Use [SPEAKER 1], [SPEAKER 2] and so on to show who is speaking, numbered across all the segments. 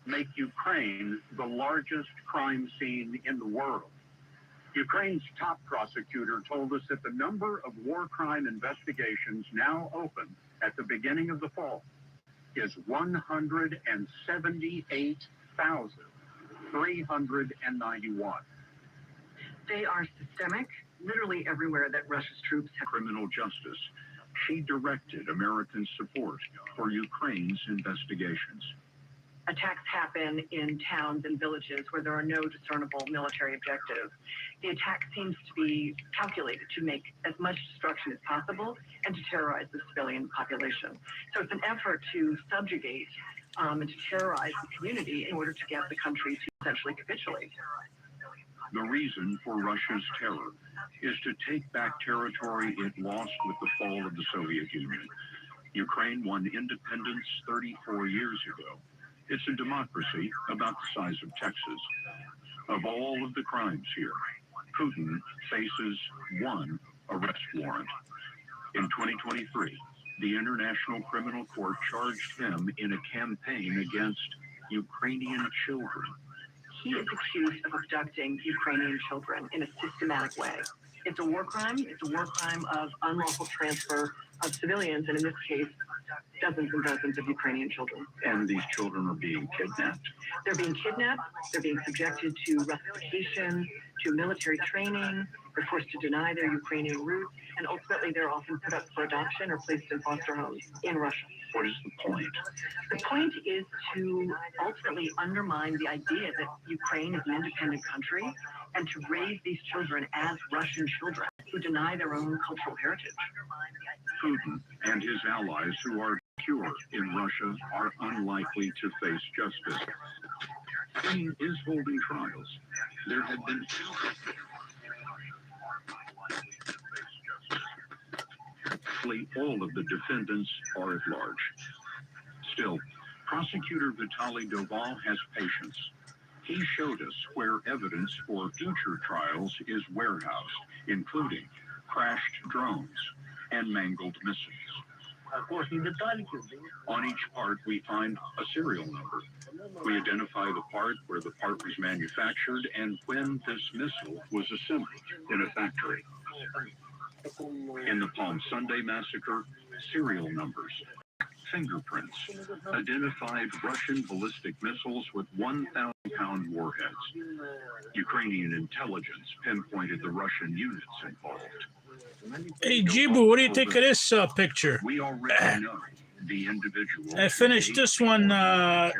[SPEAKER 1] make Ukraine the largest crime scene in the world. Ukraine's top prosecutor told us that the number of war crime investigations now open at the beginning of the fall is 178,391.
[SPEAKER 2] They are systemic, literally everywhere that Russia's troops have.
[SPEAKER 1] Criminal justice. She directed American support for Ukraine's investigations.
[SPEAKER 2] Attacks happen in towns and villages where there are no discernible military objectives. The attack seems to be calculated to make as much destruction as possible and to terrorize the civilian population. So it's an effort to subjugate and to terrorize the community in order to get the country to essentially capitulate.
[SPEAKER 1] The reason for Russia's terror is to take back territory it lost with the fall of the Soviet Union. Ukraine won independence 34 years ago. It's a democracy about the size of Texas. Of all of the crimes here, Putin faces one arrest warrant. In 2023, the International Criminal Court charged him in a campaign against Ukrainian children.
[SPEAKER 2] He is accused of abducting Ukrainian children in a systematic way. It's a war crime. It's a war crime of unlawful transfer of civilians, and in this case, dozens and dozens of Ukrainian children.
[SPEAKER 1] And these children are being kidnapped.
[SPEAKER 2] They're being kidnapped. They're being subjected to Russification, to military training. They're forced to deny their Ukrainian roots, and ultimately they're often put up for adoption or placed in foster homes in Russia.
[SPEAKER 1] What is the point?
[SPEAKER 2] The point is to ultimately undermine the idea that Ukraine is an independent country and to raise these children as Russian children who deny their own cultural heritage.
[SPEAKER 1] Putin and his allies who are secure in Russia are unlikely to face justice. Putin is holding trials. There have been all of the defendants are at large. Still, prosecutor Vitaly Doval has patience. He showed us where evidence for future trials is warehoused, including crashed drones and mangled missiles. On each part, we find a serial number. We identify the part where the part was manufactured and when this missile was assembled in a factory. In the Palm Sunday massacre, serial numbers, fingerprints, identified Russian ballistic missiles with 1,000-pound warheads. Ukrainian intelligence pinpointed the Russian units involved.
[SPEAKER 3] Hey, Jibu, what do you think of this picture?
[SPEAKER 1] We already know the individual.
[SPEAKER 3] I finished this one the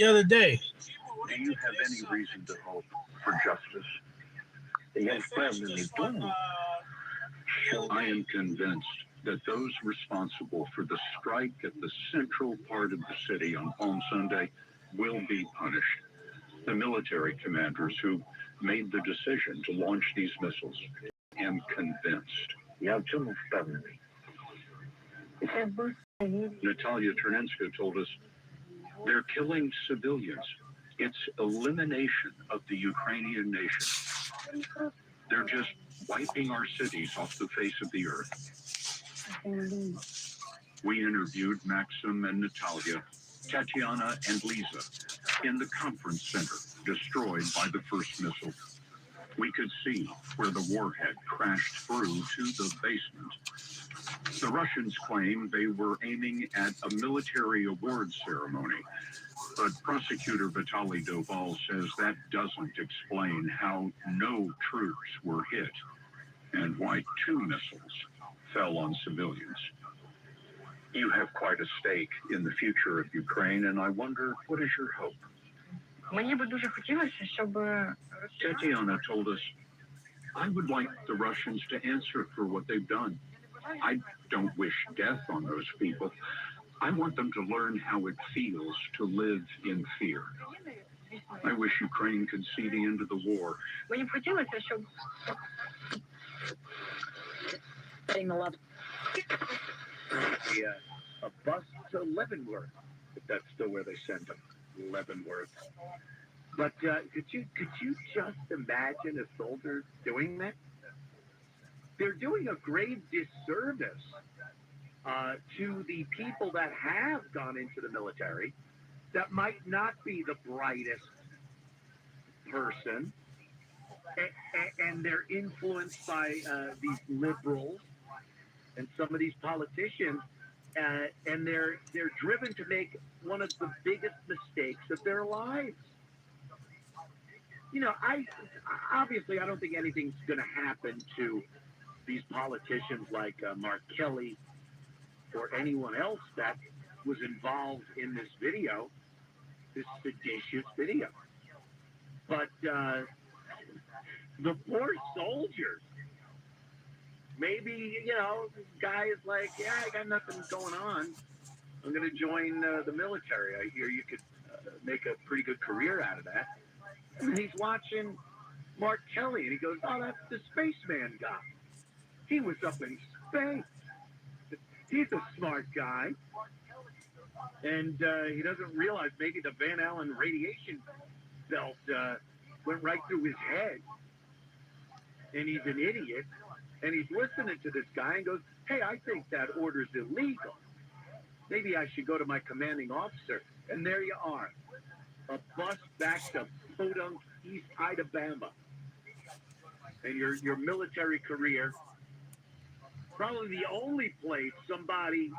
[SPEAKER 3] other day.
[SPEAKER 1] Do you have any reason to hope for justice? I am convinced that those responsible for the strike at the central part of the city on Palm Sunday will be punished. The military commanders who made the decision to launch these missiles. I am convinced. Natalia Ternenska told us they're killing civilians. It's elimination of the Ukrainian nation. They're just wiping our cities off the face of the earth. We interviewed Maxim and Natalia, Tatiana and Lisa in the conference center destroyed by the first missile. We could see where the warhead crashed through to the basement. The Russians claim they were aiming at a military awards ceremony, but prosecutor Vitaly Doval says that doesn't explain how no troops were hit and why 2 missiles fell on civilians. You have quite a stake in the future of Ukraine, and I wonder, what is your hope? Tatiana told us, I would like the Russians to answer for what they've done. I don't wish death on those people. I want them to learn how it feels to live in fear. I wish Ukraine could see the end of the war. A bus to Leavenworth, if that's still where they send them, Leavenworth. But could you just imagine a soldier doing that? They're doing a grave disservice to the people that have gone into the military
[SPEAKER 4] that might not be the brightest person, and they're influenced by these liberals and some of these politicians, and they're driven to make one of the biggest mistakes of their lives. You know, I don't think anything's going to happen to these politicians like Mark Kelly or anyone else that was involved in this video, this seditious video. But the poor soldiers, maybe, you know, this guy is like, yeah, I got nothing going on. I'm going to join the military. I hear you could make a pretty good career out of that. And he's watching Mark Kelly, and he goes, oh, that's the spaceman guy. He was up in space. He's a smart guy. And he doesn't realize maybe the Van Allen radiation belt went right through his head. And he's an idiot. And he's listening to this guy and goes, hey, I think that order's illegal. Maybe I should go to my commanding officer. And there you are. A bus back to Podunk, East Alabama. And your military career, probably the only place somebody,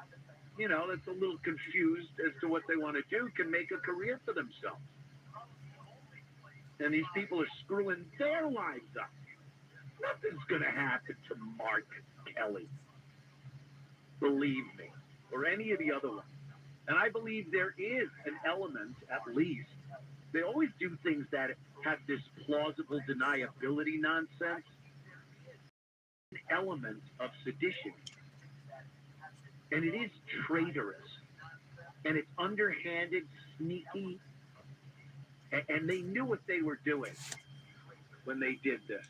[SPEAKER 4] you know, that's a little confused as to what they want to do can make a career for themselves. And these people are screwing their lives up. Nothing's going to happen to Mark Kelly. Believe me. Or any of the other ones. And I believe there is an element, at least. They always do things that have this plausible deniability nonsense. An element of sedition. And it is traitorous. And it's underhanded, sneaky. And they knew what they were doing when they did this.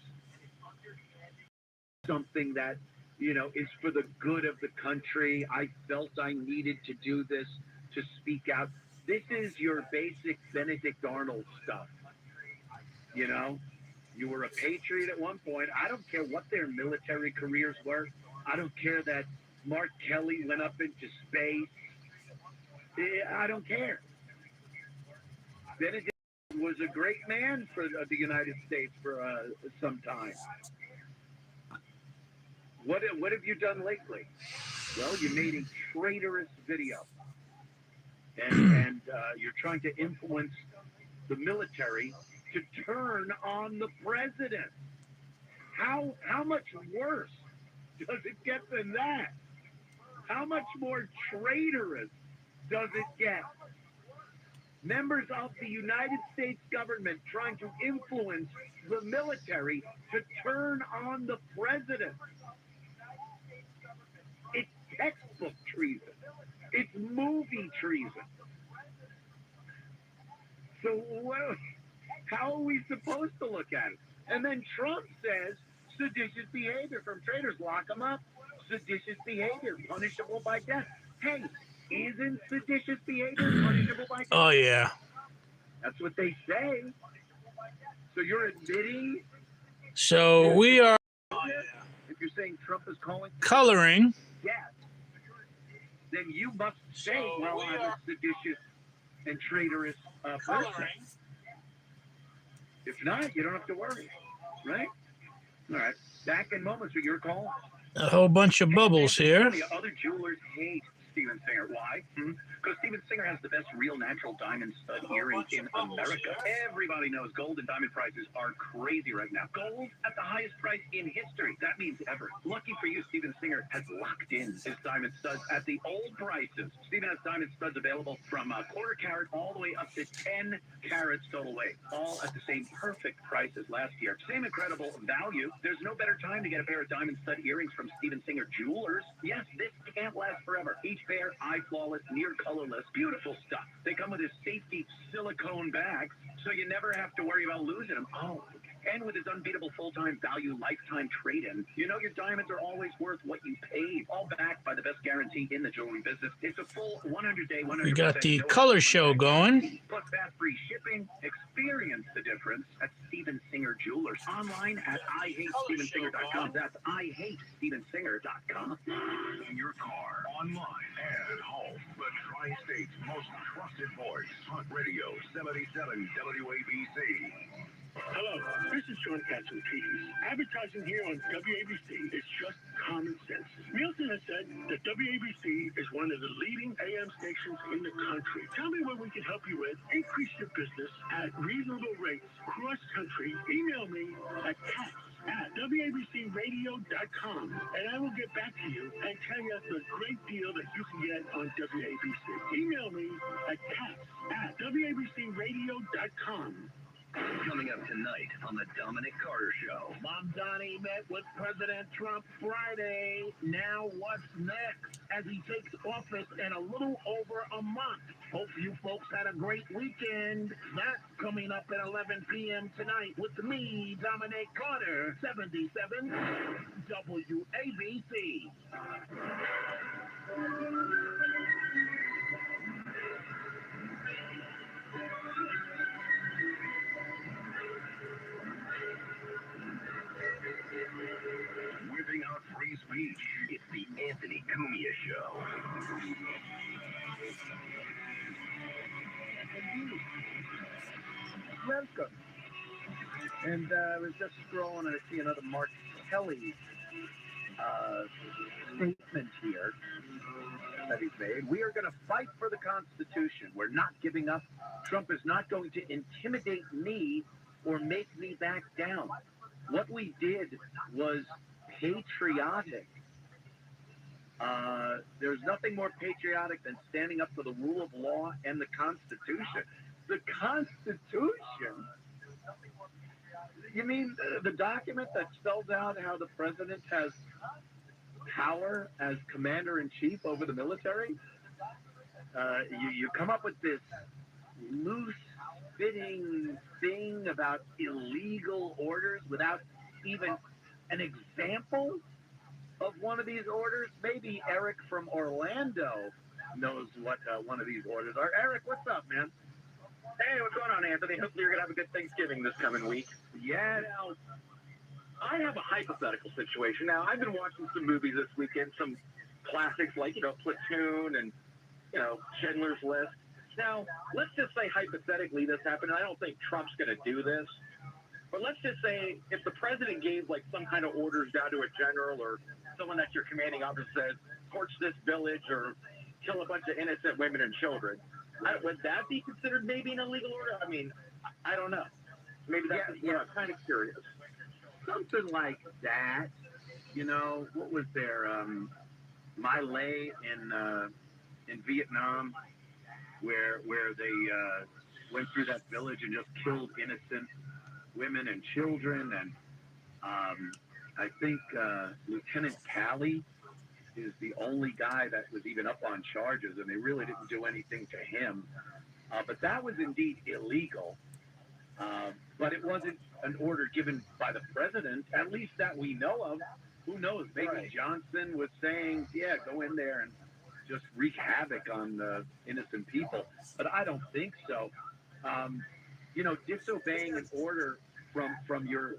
[SPEAKER 4] Something that, you know, is for the good of the country. I felt I needed to do this, to speak out. This is your basic Benedict Arnold stuff. You know, you were a patriot at one point. I don't care what their military careers were. I don't care that Mark Kelly went up into space. I don't care. Benedict was a great man for the United States for some time. What have you done lately? Well, you made a traitorous video. And you're trying to influence the military to turn on the president. How much worse does it get than that? How much more traitorous does it get? Members of the United States government trying to influence the military to turn on the president. It's textbook treason. It's movie treason. So how are we supposed to look at it? And then Trump says seditious behavior from traitors, lock them up. Seditious behavior, punishable by death. Hey, isn't seditious behavior punishable by death?
[SPEAKER 3] Oh, yeah.
[SPEAKER 4] That's what they say. So you're admitting?
[SPEAKER 3] So we are
[SPEAKER 4] If you're saying Trump is calling
[SPEAKER 3] coloring.
[SPEAKER 4] death, then you must say, well, I'm a seditious and traitorous person. If not, you don't have to worry, right? All right. Back in moments with your call.
[SPEAKER 3] A whole bunch of bubbles here.
[SPEAKER 4] The other jewelers hate Steven Singer. Why? Because Steven Singer has the best real natural diamond stud earrings in America. Everybody knows gold and diamond prices are crazy right now. Gold at the highest price in history. That means ever. Lucky for you, Steven Singer has locked in his diamond studs at the old prices. Steven has diamond studs available from a quarter carat all the way up to 10 carats total weight. All at the same perfect price as last year. Same incredible value. There's no better time to get a pair of diamond stud earrings from Steven Singer Jewelers. Yes, this can't last forever. Each pair, eye flawless, near colorless, beautiful stuff. They come with a safety silicone bag, so you never have to worry about losing them. Oh, And with his unbeatable full-time value lifetime trade-in, you know your diamonds are always worth what you paid. All backed by the best guarantee in the jewelry business. It's a full 100-day, 100%
[SPEAKER 3] We got the
[SPEAKER 4] no
[SPEAKER 3] color show going.
[SPEAKER 4] plus fast free shipping. Experience the difference at Steven Singer Jewelers. Online at IHateStevenSinger.com. That's IHateStevenSinger.com.
[SPEAKER 1] In your car, online, and at home. The Tri-State's most trusted voice. Talk Radio 77 WABC.
[SPEAKER 5] Hello, this is Sean Katsuakis. Advertising here on WABC is just common sense. Nielsen has said that WABC is one of the leading AM stations in the country. Tell me what we can help you with. Increase your business at reasonable rates cross country. Email me at cats@WABCRadio.com, and I will get back to you and tell you the great deal that you can get on WABC. Email me at cats@WABCRadio.com.
[SPEAKER 4] Coming up tonight on the Dominic Carter Show.
[SPEAKER 5] Mom Donnie met with President Trump Friday. Now what's next as he takes office in a little over a month? Hope you folks had a great weekend. That's coming up at 11 p.m. tonight with me, Dominic Carter, 77 WABC.
[SPEAKER 1] Whipping out free speech.
[SPEAKER 4] It's the Anthony Cumia Show.
[SPEAKER 6] Welcome. And I was just scrolling and I see another Mark Kelly statement here that he's made. We are going to fight for the Constitution. We're not giving up. Trump is not going to intimidate me or make me back down. What we did was patriotic. There's nothing more patriotic than standing up for the rule of law and the Constitution. The Constitution? You mean the document that spells out how the president has power as commander-in-chief over the military? You come up with this loose-fitting thing about illegal orders without even an example of one of these orders? Maybe Eric from Orlando knows what one of these orders are. Eric, what's up, man?
[SPEAKER 4] Hey, what's going on, Anthony? Hopefully you're going to have a good Thanksgiving this coming week.
[SPEAKER 6] Yeah.
[SPEAKER 4] Now, I have a hypothetical situation. Now, I've been watching some movies this weekend, some classics like, Platoon and, Schindler's List. Now, let's just say hypothetically this happened, and I don't think Trump's going to do this, but let's just say if the president gave, some kind of orders down to a general or someone that's your commanding officer says, torch this village or kill a bunch of innocent women and children, would that be considered maybe an illegal order? I mean, I don't know. Maybe that's I'm kind of curious.
[SPEAKER 6] Something like that. What was there? My Lai in Vietnam, where they went through that village and just killed innocent women and children. And I think Lieutenant Calley is the only guy that was even up on charges, and they really didn't do anything to him. But that was indeed illegal. But it wasn't an order given by the president, at least that we know of. Who knows? Maybe right. Johnson was saying, yeah, go in there and just wreak havoc on innocent people. But I don't think so. Disobeying an order from your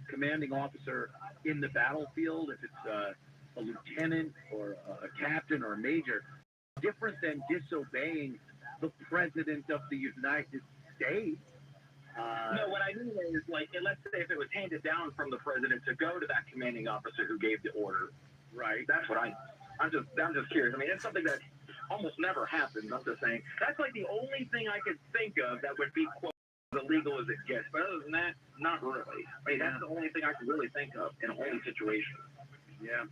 [SPEAKER 6] commanding officer in the battlefield, if it's a lieutenant or a captain or a major, different than disobeying the president of the United States.
[SPEAKER 4] No, what I mean is, let's say if it was handed down from the president to go to that commanding officer who gave the order, right? That's what I'm just curious. I mean, it's something that almost never happens. I'm just saying that's the only thing I could think of that would be quote as illegal as it gets. But other than that, not really. I mean, that's the only thing I can really think of in any situation.
[SPEAKER 6] Yeah.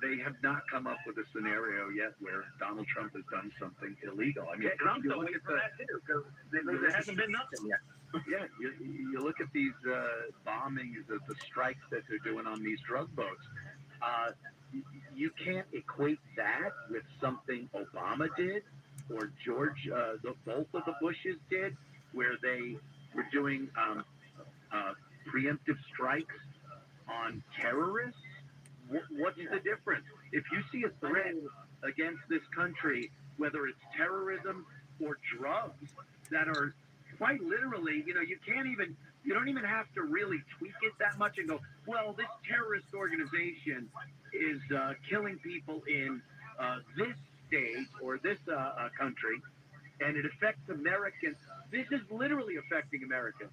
[SPEAKER 6] They have not come up with a scenario yet where Donald Trump has done something illegal. I mean,
[SPEAKER 4] Trump's waiting for that too, because there hasn't been nothing yet.
[SPEAKER 6] Yeah, you look at these bombings, the strikes that they're doing on these drug boats. You can't equate that with something Obama did or both of the Bushes did, where they were doing preemptive strikes on terrorists? What's the difference? If you see a threat against this country, whether it's terrorism or drugs that are quite literally, you don't even have to really tweak it that much and go, well, this terrorist organization is killing people in this state or this country, and it affects Americans. This is literally affecting Americans.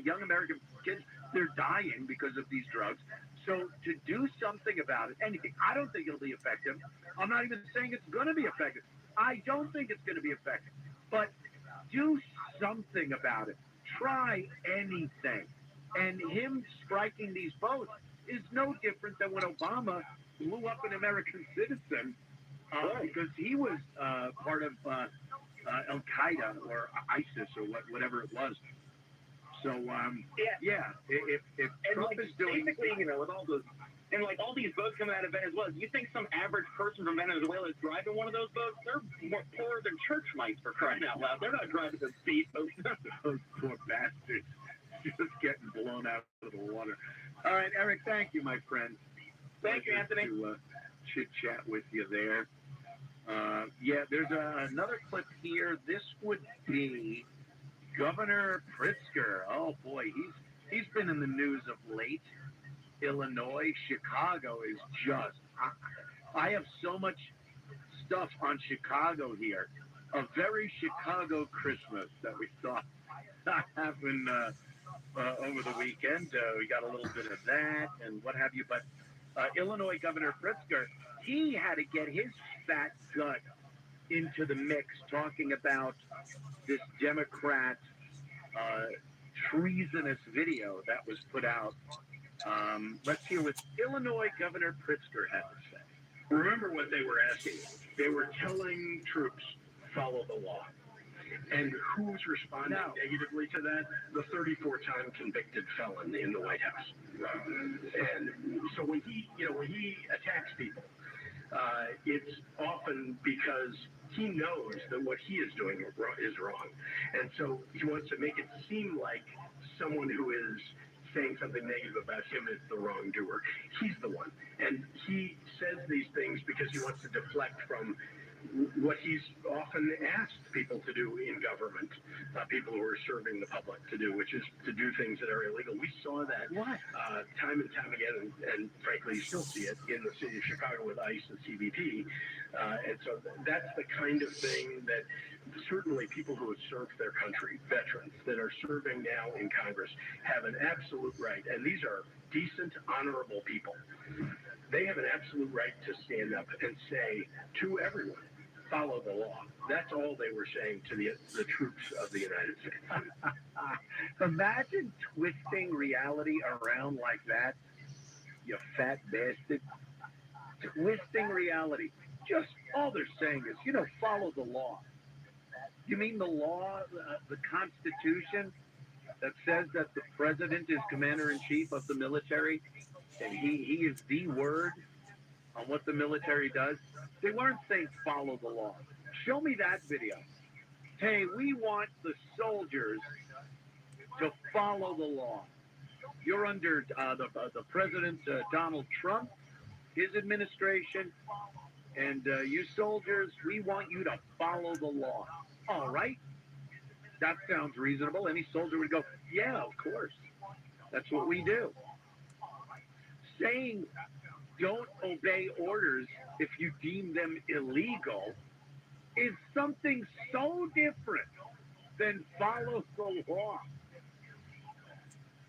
[SPEAKER 6] Young American kids, they're dying because of these drugs. So to do something about it, anything, I don't think it'll be effective. I'm not even saying it's going to be effective. I don't think it's going to be effective. But do something about it. Try anything. And him striking these boats is no different than when Obama blew up an American citizen because he was part of Al Qaeda or ISIS or whatever it was. So if Trump is doing,
[SPEAKER 7] basically, with all those and all these boats coming out of Venezuela, do you think some average person from Venezuela is driving one of those boats? They're more poorer than church mites, for crying out loud. They're not driving a speedboat.
[SPEAKER 6] Those poor bastards just getting blown out of the water. All right, Eric, thank you, my friend.
[SPEAKER 7] Thank you, Anthony.
[SPEAKER 6] To chit chat with you there. There's another clip here. This would be Governor Pritzker. Oh boy, he's been in the news of late. Illinois, Chicago is just. I have so much stuff on Chicago here. A very Chicago Christmas that we saw happen over the weekend. We got a little bit of that and what have you. But Illinois Governor Pritzker, he had to get his fat gut into the mix, talking about this Democrat treasonous video that was put out. Let's hear what Illinois Governor Pritzker had to say.
[SPEAKER 5] Remember what they were asking. They were telling troops, follow the law. And who's responding negatively to that? The 34-time convicted felon in the White House. And so when he attacks people, it's often because he knows that what he is doing is wrong. And so he wants to make it seem like someone who is saying something negative about him is the wrongdoer. He's the one. And he says these things because he wants to deflect from what he's often asked people to do in government, people who are serving the public to do, which is to do things that are illegal. We saw that time and time again, and frankly, you still see it in the city of Chicago with ICE and CBP. And so that's the kind of thing that certainly people who have served their country, veterans that are serving now in Congress, have an absolute right. And these are decent, honorable people. They have an absolute right to stand up and say to everyone, follow the law. That's all they were saying to the troops of the United States.
[SPEAKER 6] Imagine twisting reality around like that, you fat bastard. Twisting reality. Just all they're saying is, follow the law. You mean the law, the Constitution that says that the president is commander-in-chief of the military and he is the word on what the military does? They weren't saying follow the law. Show me that video. Hey, we want the soldiers to follow the law. You're under the President Donald Trump, his administration, and you soldiers, we want you to follow the law. All right. That sounds reasonable. Any soldier would go, yeah, of course. That's what we do. Saying don't obey orders if you deem them illegal is something so different than follow the law.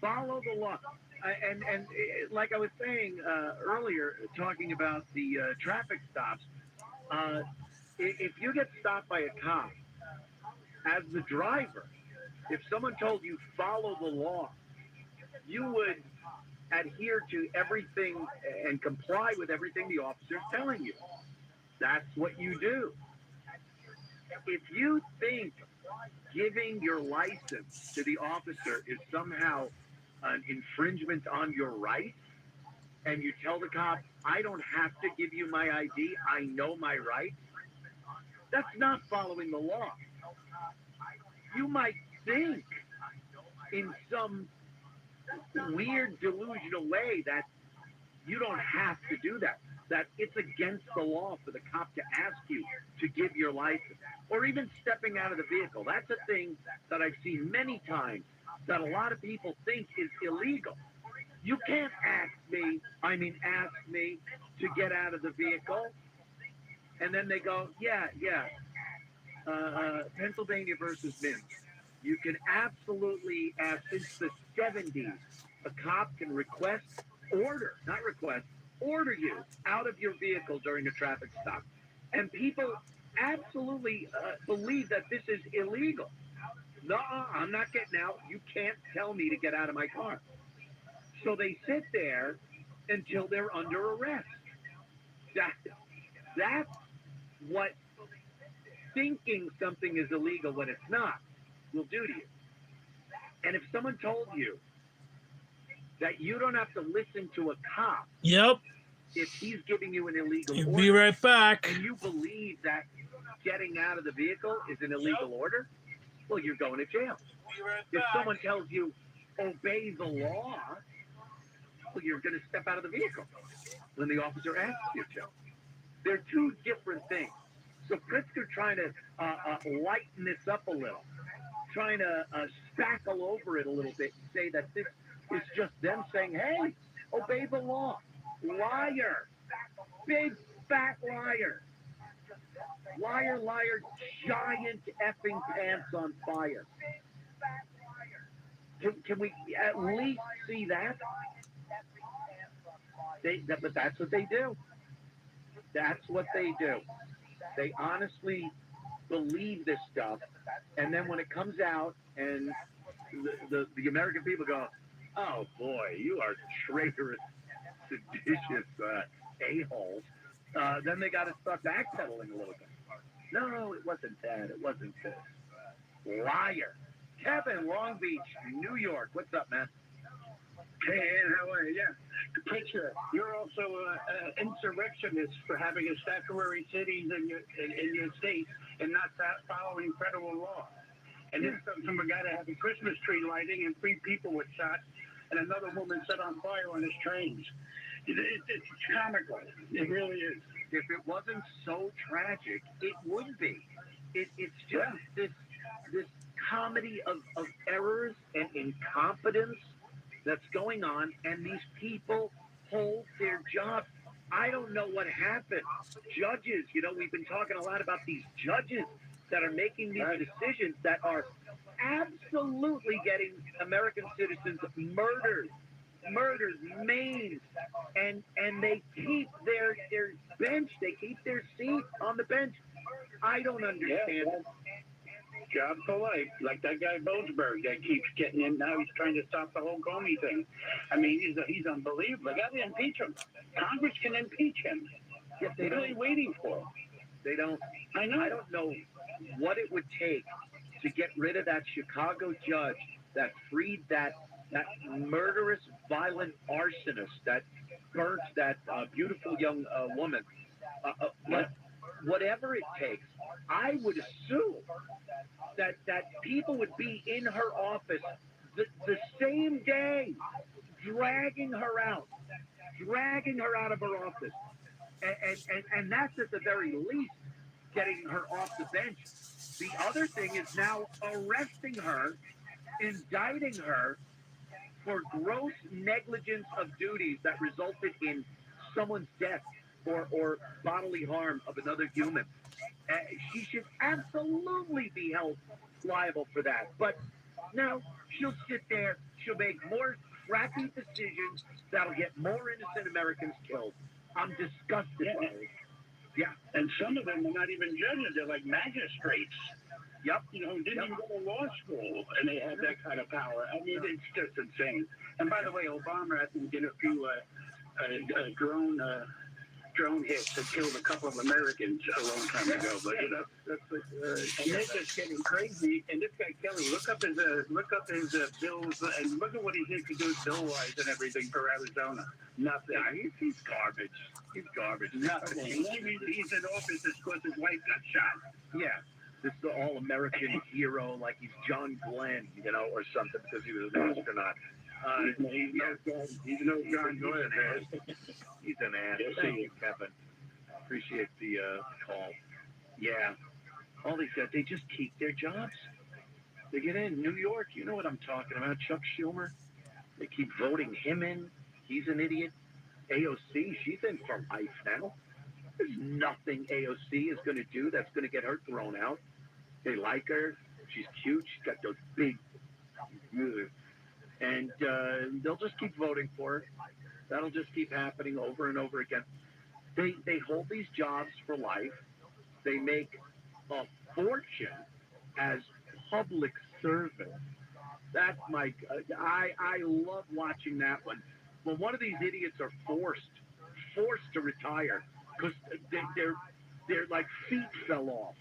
[SPEAKER 6] Follow the law. And like I was saying earlier, talking about the traffic stops, if you get stopped by a cop, as the driver, if someone told you follow the law, you would adhere to everything and comply with everything the officer's telling you. That's what you do. If you think giving your license to the officer is somehow an infringement on your rights, and you tell the cop, I don't have to give you my ID, I know my rights, that's not following the law. You might think in some
[SPEAKER 4] weird delusional way that you don't have to do that. That it's against the law for the cop to ask you to give your license, or even stepping out of the vehicle. That's a thing that I've seen many times that a lot of people think is illegal. You can't ask me to get out of the vehicle. And then they go, yeah, Pennsylvania versus Mims. You can absolutely ask. Since the 70s, a cop can order you out of your vehicle during a traffic stop. And people absolutely believe that this is illegal. No, I'm not getting out. You can't tell me to get out of my car. So they sit there until they're under arrest. That's what thinking something is illegal when it's not will do to you. And if someone told you that you don't have to listen to a cop
[SPEAKER 3] Yep.
[SPEAKER 4] if he's giving you an illegal
[SPEAKER 3] You'll
[SPEAKER 4] order,
[SPEAKER 3] be right back.
[SPEAKER 4] and you believe that getting out of the vehicle is an illegal order, well, you're going to jail. If someone tells you obey the law, well, you're going to step out of the vehicle when the officer asks you to. They're two different things. So Pritzker trying to lighten this up a little, trying to spackle over it a little bit and say that this is just them saying, hey, obey the law. Liar. Big fat liar. Liar, liar, giant effing pants on fire. Can we at least see that? But that's what they do. That's what they do. They honestly believe this stuff, and then when it comes out and the American people go, oh boy, you are traitorous, seditious a-holes, then they got to start backpedaling a little bit. No, it wasn't that. It wasn't this. Liar. Kevin, Long Beach, New York. What's up, man?
[SPEAKER 5] Hey, Ann, how are you? Yeah. Pritzker, you're also an insurrectionist for having a statutory cities in your state and not following federal law. And this comes from a guy that had a Christmas tree lighting and 3 people were shot and another woman set on fire on his trains. It's comical. It really is.
[SPEAKER 4] If it wasn't so tragic, it would be. It's just this comedy of errors and incompetence that's going on, and these people hold their jobs. I don't know what happened. Judges, we've been talking a lot about these judges that are making these decisions that are absolutely getting American citizens murdered, maimed, and they keep their bench, they keep their seat on the bench. I don't understand it.
[SPEAKER 5] Job for life, like that guy Boasberg that keeps getting in. Now he's trying to stop the whole Comey thing. I mean, he's unbelievable. They got to impeach him. Congress can impeach him.
[SPEAKER 4] Yes,
[SPEAKER 5] they're really waiting for him.
[SPEAKER 4] They don't.
[SPEAKER 5] I know.
[SPEAKER 4] I don't know what it would take to get rid of that Chicago judge that freed that murderous, violent arsonist that burnt that beautiful young woman. Whatever it takes, I would assume that people would be in her office the same day, dragging her out of her office. And that's at the very least getting her off the bench. The other thing is now arresting her, indicting her for gross negligence of duties that resulted in someone's death or bodily harm of another human. She should absolutely be held liable for that. But no, she'll sit there, she'll make more crappy decisions that'll get more innocent Americans killed. I'm disgusted by it.
[SPEAKER 5] Yeah, and some of them are not even judges; they're like magistrates.
[SPEAKER 4] Yep.
[SPEAKER 5] Didn't even go to law school, and they have that kind of power. I mean, it's just insane. And by the way, Obama, I think, did a few drone hits that killed a couple of Americans a long time ago. But and they're just getting crazy. And this guy Kelly, look up his bills and look at what he did to do bill-wise and everything for Arizona. Nothing.
[SPEAKER 4] Yeah, he's garbage. He's garbage.
[SPEAKER 5] Nothing. He's in office because his wife got shot.
[SPEAKER 4] Yeah. This is the all-American hero, like he's John Glenn, or something, because he was an astronaut. He's no John Doyle. He's an ass.
[SPEAKER 5] Yes,
[SPEAKER 4] Thank
[SPEAKER 5] he
[SPEAKER 4] you, Kevin. Appreciate the call. Yeah, all these guys, they just keep their jobs. They get in. New York, you know what I'm talking about. Chuck Schumer. They keep voting him in. He's an idiot. AOC, she's in for life now. There's nothing AOC is going to do that's going to get her thrown out. They like her. She's cute. She's got those big... And they'll just keep voting for her. That'll just keep happening over and over again. They hold these jobs for life. They make a fortune as public servants. That's my... I love watching that one. When one of these idiots are forced to retire because their like feet fell off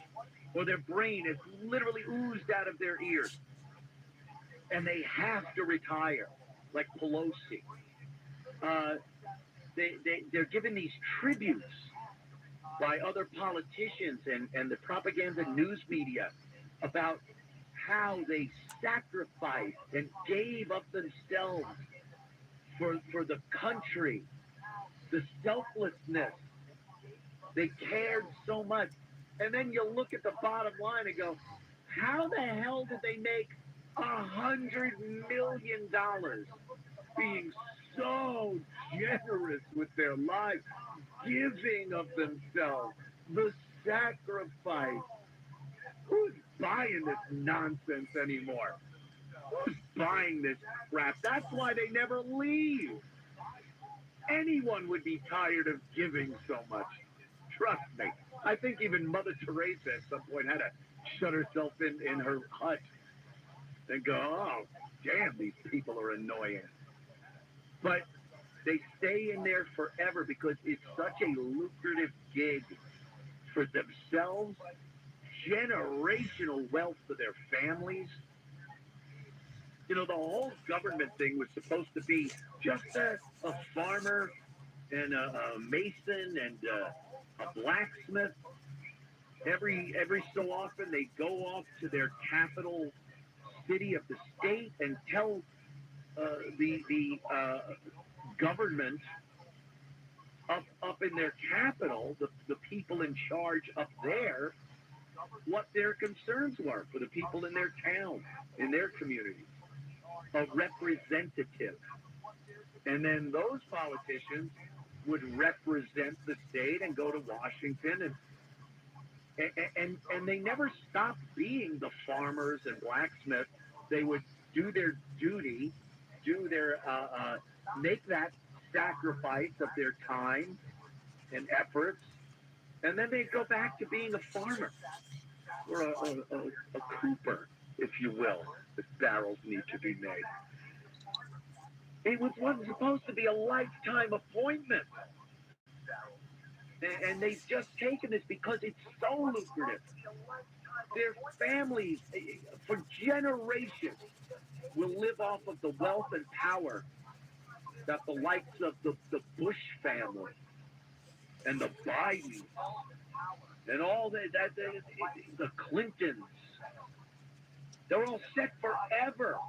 [SPEAKER 4] or their brain is literally oozed out of their ears and they have to retire, like Pelosi. They're given these tributes by other politicians and the propaganda news media about how they sacrificed and gave up themselves for the country, the selflessness. They cared so much. And then you look at the bottom line and go, how the hell did they make $100 million being so generous with their lives, giving of themselves, the sacrifice? Who's buying this nonsense anymore? Who's buying this crap? That's why they never leave. Anyone would be tired of giving so much. Trust me. I think even Mother Teresa at some point had to shut herself in her hut and go, oh, damn, these people are annoying. But they stay in there forever because it's such a lucrative gig for themselves, generational wealth for their families. You know, the whole government thing was supposed to be just a farmer and a mason and a blacksmith. Every so often they go off to their capital city of the state and tell the government up in their capital, the people in charge up there, what their concerns were for the people in their town, in their community. A representative. And then those politicians would represent the state and go to Washington and they never stopped being the farmers and blacksmiths. They would do their duty, do their make that sacrifice of their time and efforts, and then they'd go back to being a farmer or a cooper, if you will, if barrels need to be made. It wasn't supposed to be a lifetime appointment. And they've just taken this because it's so lucrative. Their families, for generations, will live off of the wealth and power that the likes of the Bush family and the Bidens and all the Clintons, they're all set forever.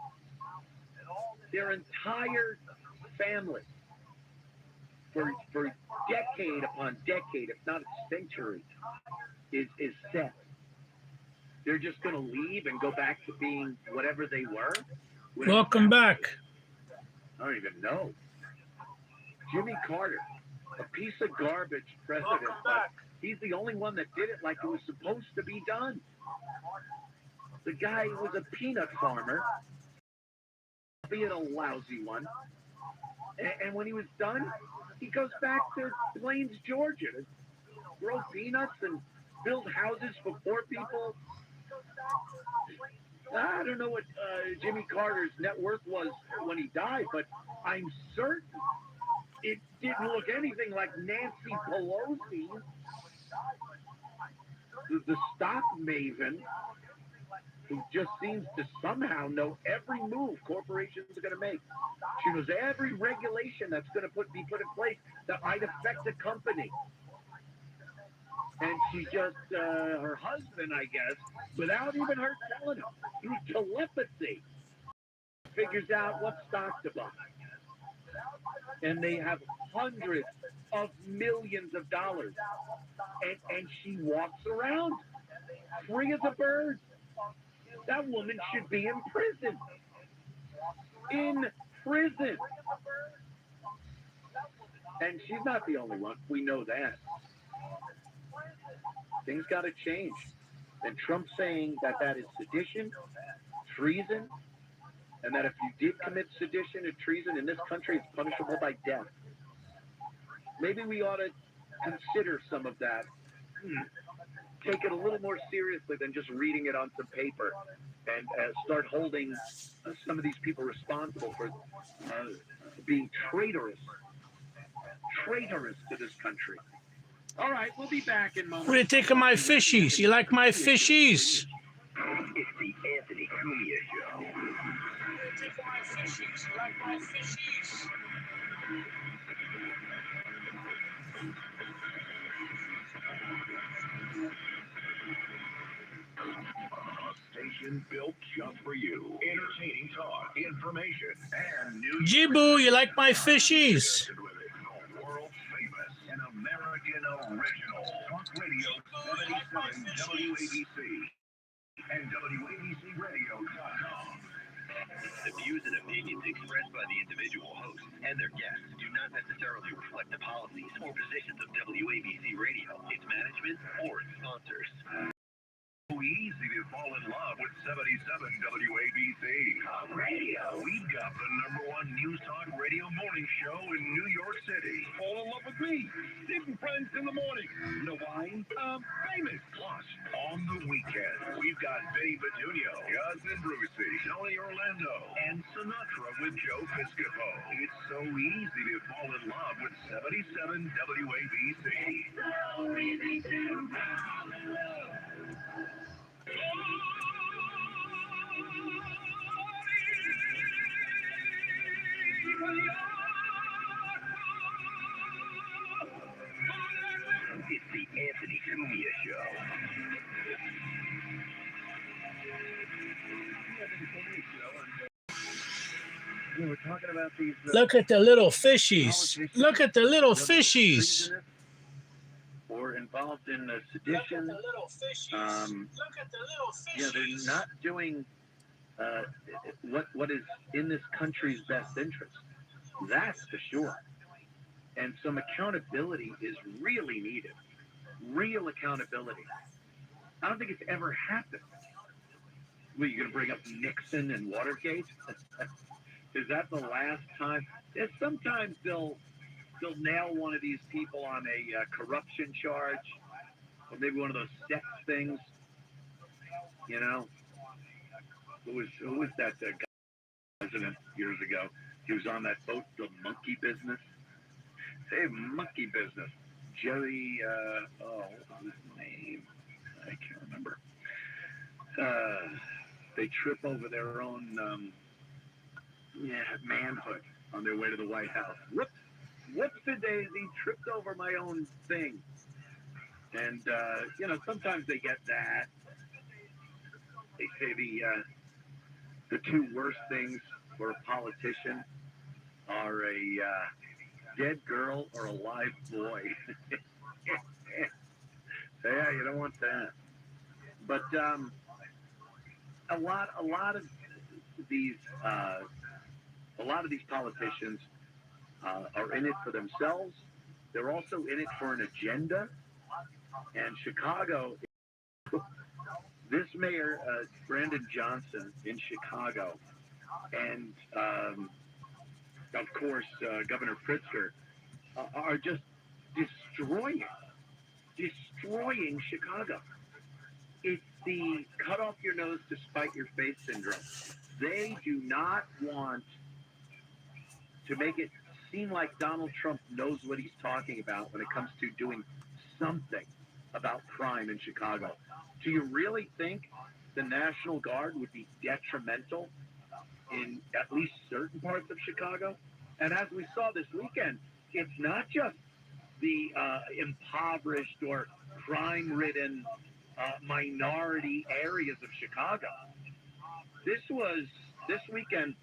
[SPEAKER 4] Their entire family, for decade upon decade, if not a century, is set. They're just going to leave and go back to being whatever they were.
[SPEAKER 3] Welcome back.
[SPEAKER 4] I don't even know. Jimmy Carter, a piece of garbage president, but he's the only one that did it like it was supposed to be done. The guy was a peanut farmer, albeit a lousy one. And when he was done, he goes back to Plains, Georgia to grow peanuts and build houses for poor people. I don't know what Jimmy Carter's net worth was when he died, but I'm certain it didn't look anything like Nancy Pelosi, the stock maven, who just seems to somehow know every move corporations are going to make. She knows every regulation that's going to be put in place that might affect the company. And she just, her husband, I guess, without even her telling him, through telepathy, figures out what stock to buy. And they have hundreds of millions of dollars. And she walks around free as a bird. That woman should be in prison. In prison. And she's not the only one. We know that. Things got to change. And Trump saying that is sedition, treason, and that if you did commit sedition and treason in this country, it's punishable by death. Maybe we ought to consider some of that. Take it a little more seriously than just reading it on some paper, and start holding some of these people responsible for being traitorous to this country. All right, we'll be back in moments.
[SPEAKER 3] What do you think of my fishies? You like my fishies?
[SPEAKER 5] It's the Anthony Cumia Show.
[SPEAKER 1] Station built just for you. Entertaining talk, information, and news.
[SPEAKER 3] Jibu, you like my fishies?
[SPEAKER 1] World famous and American original. Talk Radio 77 WABC and WABCRadio.com.
[SPEAKER 8] The views and opinions expressed by the individual hosts and their guests do not necessarily reflect the policies or positions of WABC Radio, its management, or its sponsors.
[SPEAKER 1] So easy to fall in love with 77 WABC Talk Radio. We've got the #1 news talk radio morning show in New York City. Fall in love with me. Steve and Friends in the morning. You know why? Famous. Plus, on the weekend, we've got Vinny Petunia, Cousin Brucey, Tony Orlando, and Sinatra with Joe Piscopo. It's so easy to fall in love with 77 WABC. So easy to fall in love.
[SPEAKER 5] It's the Anthony Cumia Show.
[SPEAKER 4] We're talking about these.
[SPEAKER 3] Look at the little fishies. Look at the little fishies.
[SPEAKER 4] Or involved in sedition.
[SPEAKER 3] Look at the little fishies. Look at the little fishies.
[SPEAKER 4] Yeah, they're not doing what is in this country's best interest. That's for sure. And some accountability is really needed. Real accountability. I don't think it's ever happened. What, you going to bring up Nixon and Watergate? Is that the last time? Yeah, sometimes they'll nail one of these people on a corruption charge, or maybe one of those sex things. You know, who was that guy president years ago? He was on that boat, the monkey business. Hey, monkey business. Jerry, what was his name? I can't remember. They trip over their own, manhood on their way to the White House. Whoops-a-daisy, tripped over my own thing. And, sometimes they get that. They say the two worst things for a politician are a dead girl or a live boy. Yeah, you don't want that. But a lot of these politicians are in it for themselves. They're also in it for an agenda. And Chicago, this mayor, Brandon Johnson in Chicago, and of course Governor Pritzker, are just destroying Chicago. It's the cut off your nose to spite your face syndrome. They do not want to make it seem like Donald Trump knows what he's talking about when it comes to doing something about crime in Chicago. Do you really think the National Guard would be detrimental in at least certain parts of Chicago? And as we saw this weekend, it's not just the impoverished or crime-ridden minority areas of Chicago. This weekend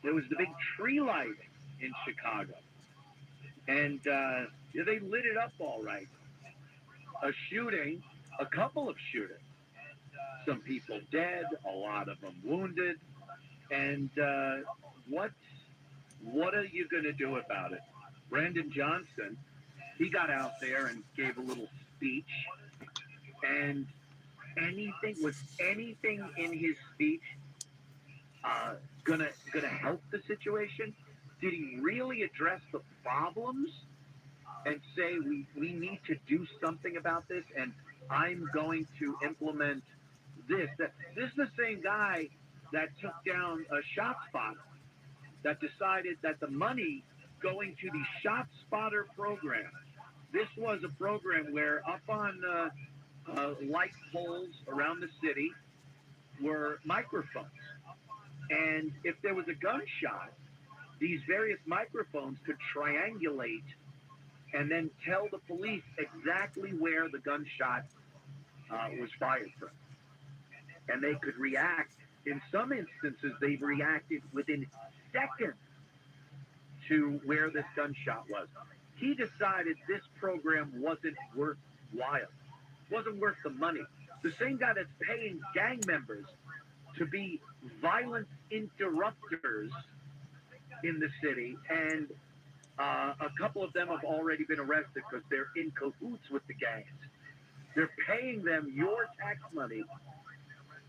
[SPEAKER 4] there was the big tree lighting in Chicago. And they lit it up all right. A shooting, a couple of shootings. Some people dead, a lot of them wounded. And what are you going to do about it? Brandon Johnson, he got out there and gave a little speech. And was anything in his speech gonna help the situation? Did he really address the problems and say we need to do something about this, and I'm going to implement this? This is the same guy that took down a shot spotter, that decided that the money going to the shot spotter program, this was a program where up on light poles around the city were microphones. And if there was a gunshot, these various microphones could triangulate and then tell the police exactly where the gunshot was fired from. And they could react. In some instances, they've reacted within seconds to where this gunshot was. He decided this program wasn't worthwhile, wasn't worth the money. The same guy that's paying gang members to be violent interrupters in the city, and a couple of them have already been arrested because they're in cahoots with the gangs. They're paying them your tax money,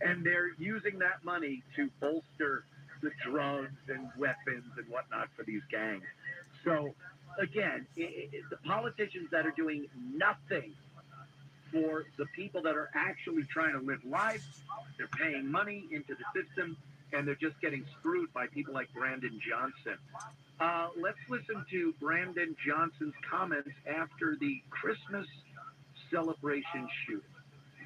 [SPEAKER 4] and they're using that money to bolster the drugs and weapons and whatnot for these gangs. So, again, the politicians that are doing nothing for the people that are actually trying to live lives, they're paying money into the system, and they're just getting screwed by people like Brandon Johnson. Let's listen to Brandon Johnson's comments after the Christmas celebration shooting.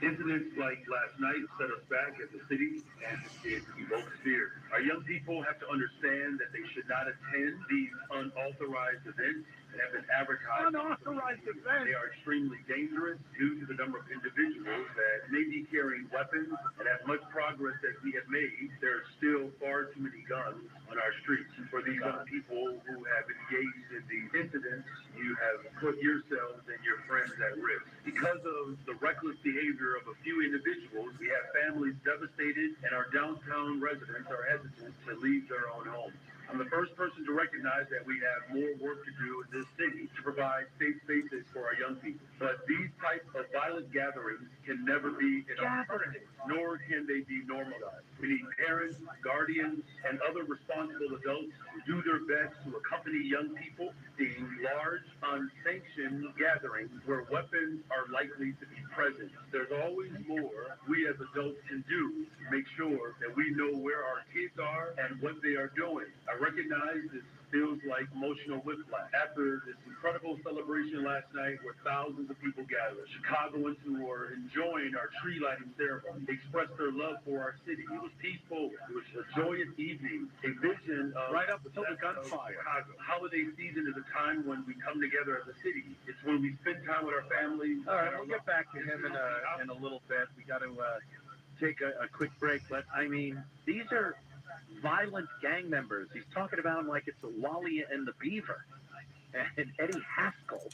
[SPEAKER 9] Incidents like last night set us back as a city, and it evokes fear. Our young people have to understand that they should not attend these unauthorized events that have been advertised.
[SPEAKER 4] Unauthorized events?
[SPEAKER 9] They are extremely dangerous due to the number of individuals that may be carrying weapons. And as much progress as we have made, there are still far too many guns on our streets. For these young people who have engaged in these incidents, you have put yourselves and your friends at risk. Because of the reckless behavior of a few individuals, we have families devastated, and our downtown residents are hesitant to leave their own homes. I'm the first person to recognize that we have more work to do in this city to provide safe spaces for our young people. But these types of violent gatherings can never be an alternative, nor can they be normalized. We need parents, guardians, and other responsible adults who do their best to accompany young people in large, unsanctioned gatherings where weapons are likely to be present. There's always more we as adults can do to make sure that we know where our kids are and what they are doing. I recognize this feels like emotional whiplash. After this incredible celebration last night where thousands of people gathered, Chicagoans who were enjoying our tree lighting ceremony expressed their love for our city. It was peaceful. It was a joyous evening, a vision of
[SPEAKER 4] Right up until the gunfire.
[SPEAKER 9] Chicago. Holiday season is a time when we come together as a city. It's when we spend time with our families.
[SPEAKER 4] All right, we'll get back to him in a little bit. We got to take a quick break, but I mean, these are violent gang members. He's talking about them like it's a Wally and the Beaver and Eddie Haskell.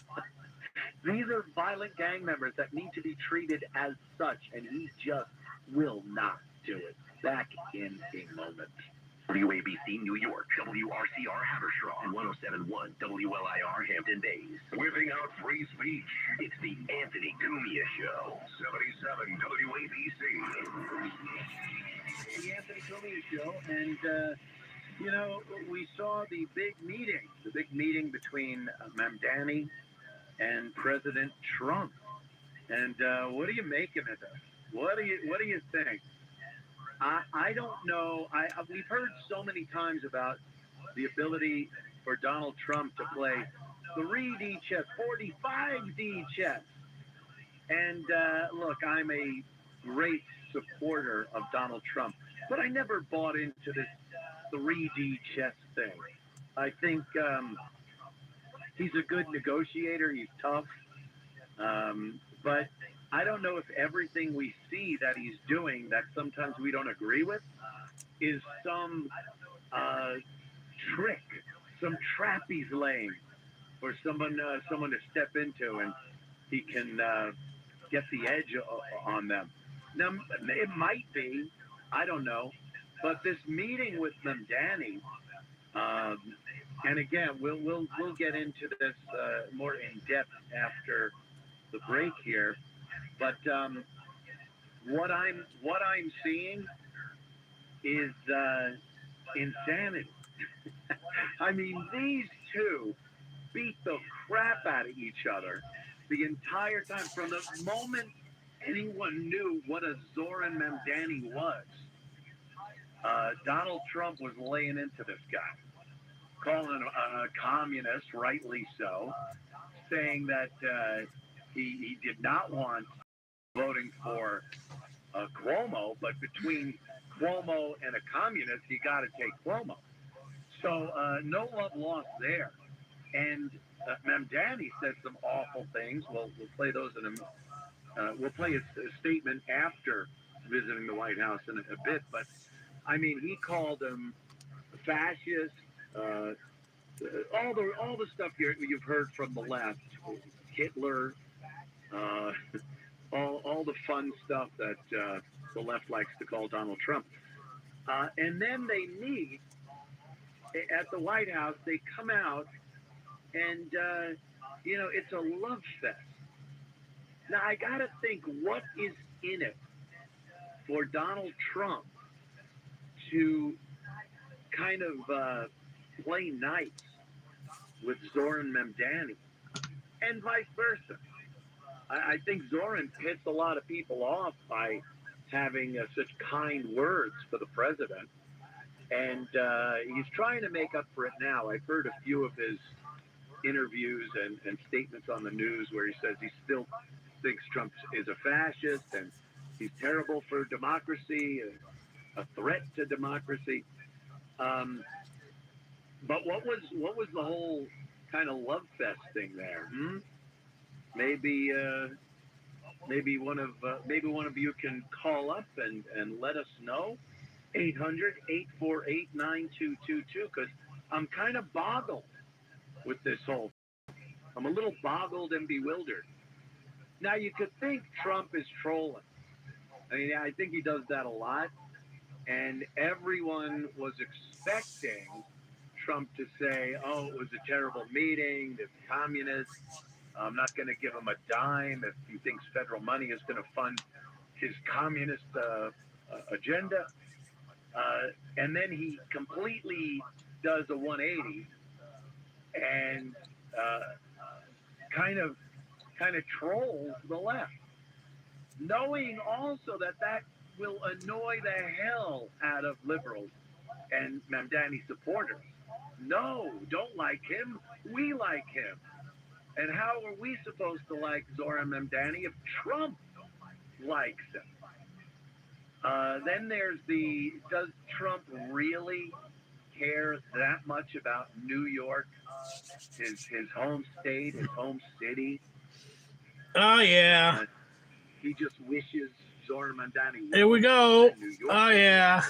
[SPEAKER 4] These are violent gang members that need to be treated as such, and he just will not do it. Back in a moment.
[SPEAKER 8] WABC New York, WRCR Haverstraw, and 107.1 WLIR Hampton Bays. Whipping out free speech. It's the Anthony Cumia Show. 77 WABC.
[SPEAKER 4] The Anthony Cumia Show, and you know, we saw the big meeting between Mamdani and President Trump. And what do you make of it? What do you think? I don't know. We've heard so many times about the ability for Donald Trump to play 3D chess, 45D chess. And look, I'm a great supporter of Donald Trump, but I never bought into this 3D chess thing. I think he's a good negotiator. He's tough. But I don't know if everything we see that he's doing that sometimes we don't agree with is some
[SPEAKER 6] trick, some trap he's laying for someone to step into, and he can get the edge on them. Now, it might be, I don't know, but this meeting with Mamdani, and again, we'll get into this more in depth after the break here. But what I'm seeing is insanity. I mean, these two beat the crap out of each other the entire time. From the moment anyone knew what a Zoran Mamdani was, Donald Trump was laying into this guy, calling him a communist, rightly so, saying that he did not want voting for Cuomo, but between Cuomo and a communist, you got to take Cuomo. So no love lost there. And Mamdani said some awful things. We'll play those in we'll play a statement after visiting the White House in a bit. But I mean, he called him fascist. All the stuff you've heard from the left, Hitler, all the fun stuff that the left likes to call Donald Trump. And then they meet at the White House. They come out, and it's a love fest. Now I gotta think, what is in it for Donald Trump to kind of play nice with Zoran Mamdani, and vice versa? I think Zoran pissed a lot of people off by having such kind words for the president, and he's trying to make up for it now. I've heard a few of his interviews and statements on the news where he says he still thinks Trump is a fascist and he's terrible for democracy, a threat to democracy. But what was the whole kind of love fest thing there? Maybe one of you can call up and let us know. 800-848-9222, because I'm kind of boggled with this whole. I'm a little boggled and bewildered. Now you could think Trump is trolling. I mean, I think he does that a lot, and everyone was expecting Trump to say, "Oh, it was a terrible meeting. This communist. I'm not going to give him a dime if he thinks federal money is going to fund his communist agenda." And then he completely does a 180 and kind of trolls the left, knowing also that will annoy the hell out of liberals and Mamdani supporters. No, don't like him. We like him. And how are we supposed to like Zoran Mamdani if Trump likes him? Then there's does Trump really care that much about New York, his home state, his home city?
[SPEAKER 3] Oh, yeah.
[SPEAKER 6] He just wishes Zoran Mamdani.
[SPEAKER 3] Here we go. Oh, yeah.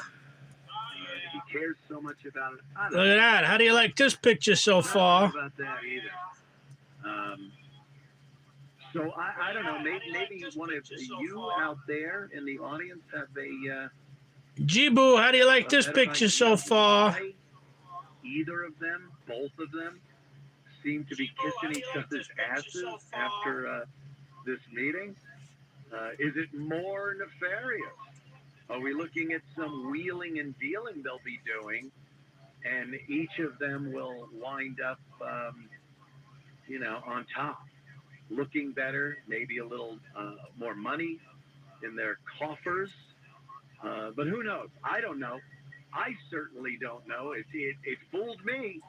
[SPEAKER 6] He cares so much about it.
[SPEAKER 3] Look at that. How do you like this picture so far?
[SPEAKER 6] I don't know about that either. So I don't know. Maybe one of you out there in the audience have a.
[SPEAKER 3] Jibu, how do you like this picture so far?
[SPEAKER 6] Either of them, both of them, seem to be kissing each other's asses after this meeting. Is it more nefarious? Are we looking at some wheeling and dealing they'll be doing, and each of them will wind up, on top, looking better, maybe a little more money in their coffers? But who knows? I don't know. I certainly don't know. It fooled me.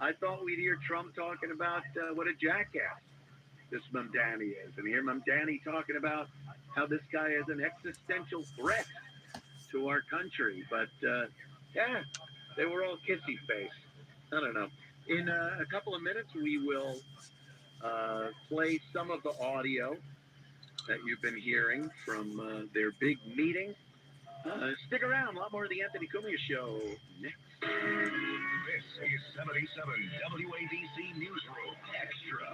[SPEAKER 6] I thought we'd hear Trump talking about what a jackass this Mamdani is, and hear Mamdani talking about how this guy is an existential threat to our country. But yeah, they were all kissy face. I don't know. In a couple of minutes, we will play some of the audio that you've been hearing from their big meeting
[SPEAKER 4] Stick around. A lot more of the Anthony Cumia Show next.
[SPEAKER 8] This is 77 WABC Newsroom Extra.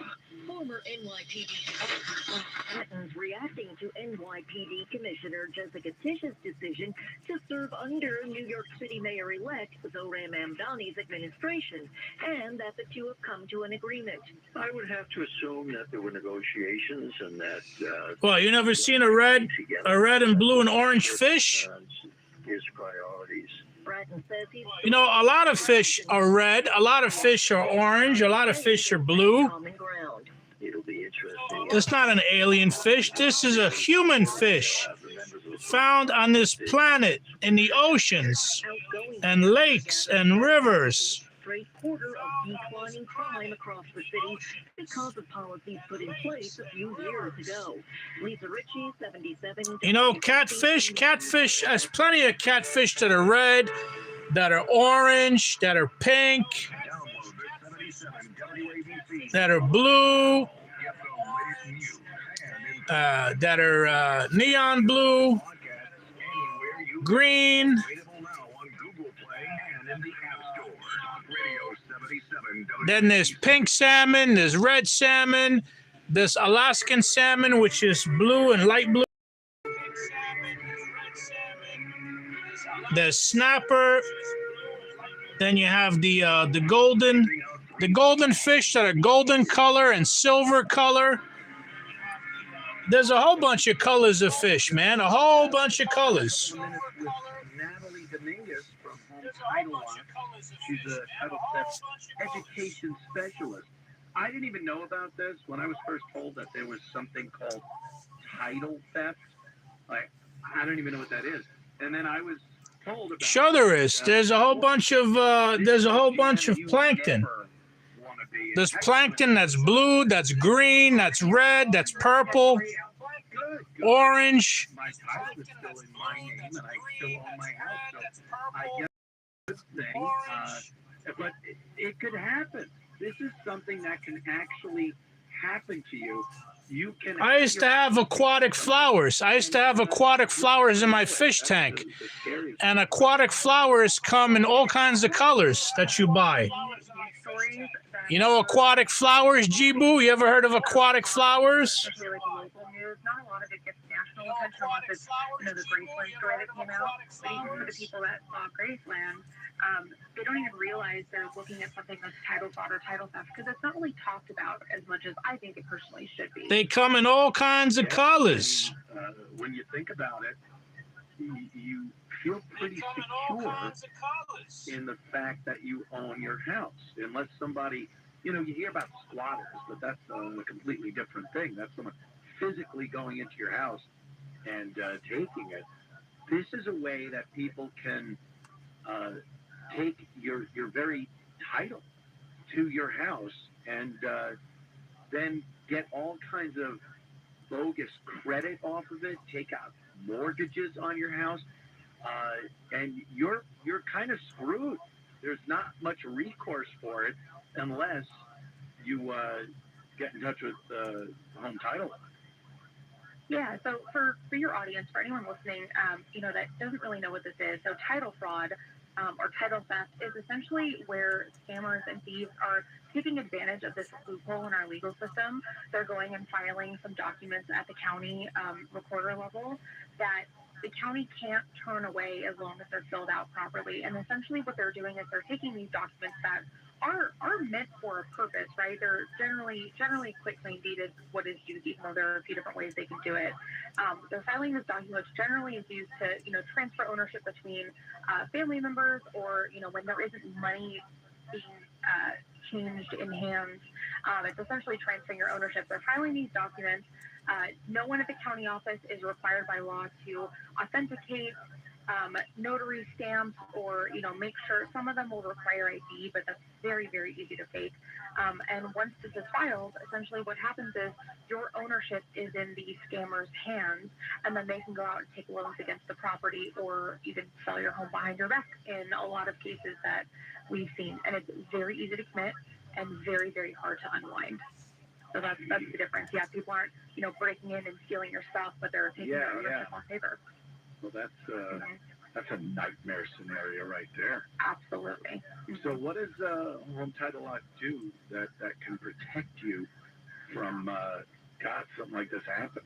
[SPEAKER 10] Former NYPD officer Patton's reacting to NYPD Commissioner Jessica Tisch's decision to serve under New York City Mayor-elect Zohran Mamdani's administration, and that the two have come to an agreement.
[SPEAKER 5] I would have to assume that there were negotiations and that
[SPEAKER 3] Well, you never seen a red and blue and orange fish?
[SPEAKER 5] his priorities.
[SPEAKER 10] Bratton says he's...
[SPEAKER 3] You know, a lot of fish are red, a lot of fish are orange, a lot of fish are blue.
[SPEAKER 10] Common ground.
[SPEAKER 5] It'll be interesting.
[SPEAKER 3] It's not an alien fish. This is a human fish found on this planet in the oceans
[SPEAKER 10] Outgoing
[SPEAKER 3] and lakes and rivers.
[SPEAKER 10] straight quarter of declining crime across the city because of policies put in place a few years ago. Lisa Ritchie, 77.
[SPEAKER 3] You know, catfish, there's plenty of catfish that are red, that are orange, that are pink,
[SPEAKER 8] Download the 77 WABC.
[SPEAKER 3] that are blue,
[SPEAKER 8] Get the latest news and
[SPEAKER 3] that are neon blue,
[SPEAKER 8] podcasts anywhere you
[SPEAKER 3] green.
[SPEAKER 8] available now on Google Play and in the App Store. Talk Radio 77
[SPEAKER 3] Then there's pink salmon, there's red salmon, there's Alaskan salmon, which is blue and light blue. There's snapper. Then you have the golden fish that are golden color and silver color. There's a whole bunch of colors of fish, man. A whole bunch of colors.
[SPEAKER 4] Minutes with Natalie Dominguez from Home Title Lock. She's a title theft education specialist. I didn't even know about this when I was first told that there was something called title theft. Like, I don't even know what that is. And then I was told about
[SPEAKER 3] Sure there is. There's a whole bunch of plankton. There's plankton that's blue, that's green, that's red, that's purple, orange.
[SPEAKER 4] My title is still in my name, and I still own my house. So I guess this thing, but it could happen. This is something that can actually happen to you. You can.
[SPEAKER 3] I used to have aquatic flowers. I used to have aquatic flowers in my fish tank. And aquatic flowers come in all kinds of colors that you buy. You know aquatic flowers, Jibu? You ever heard of aquatic flowers?
[SPEAKER 2] Especially like the local news, not a lot of it gets national attention unless it's, the Graceland story that came out. But even for the people that saw Graceland, they don't even realize they're looking at something that's title fraud or title theft because it's not really talked about as much as I think it personally should be.
[SPEAKER 3] They come in all kinds of colors.
[SPEAKER 4] When you think about it, you feel pretty secure in the fact that you own your house, unless somebody, you hear about squatters, but that's a completely different thing. That's someone physically going into your house and taking it. This is a way that people can take your very title to your house and then get all kinds of bogus credit off of it, take out mortgages on your house, and you're kind of screwed. There's not much recourse for it unless you get in touch with Home Title.
[SPEAKER 2] Yeah, so for your audience, for anyone listening, that doesn't really know what this is, so title fraud or title theft is essentially where scammers and thieves are taking advantage of this loophole in our legal system. They're going and filing some documents at the county recorder level that the county can't turn away as long as they're filled out properly. And essentially what they're doing is they're taking these documents that are meant for a purpose, right? They're generally quick claim deeded, what is used, even though there are a few different ways they can do it. They're filing this document, which generally is used to, transfer ownership between family members, or, when there isn't money being changed in hands. It's essentially transferring your ownership. They're filing these documents. No one at the county office is required by law to authenticate, notary stamp, or make sure. Some of them will require ID, but that's very, very easy to fake. And once this is filed, essentially what happens is your ownership is in the scammer's hands, and then they can go out and take loans against the property, or even sell your home behind your back in a lot of cases that we've seen. And it's very easy to commit and very, very hard to unwind. So that's the difference. Yeah, people aren't breaking in and stealing your stuff, but they're taking your ownership on paper.
[SPEAKER 4] Well, that's a nightmare scenario right there.
[SPEAKER 11] Absolutely.
[SPEAKER 4] So what does home title lock do that can protect you from God, something like this happen?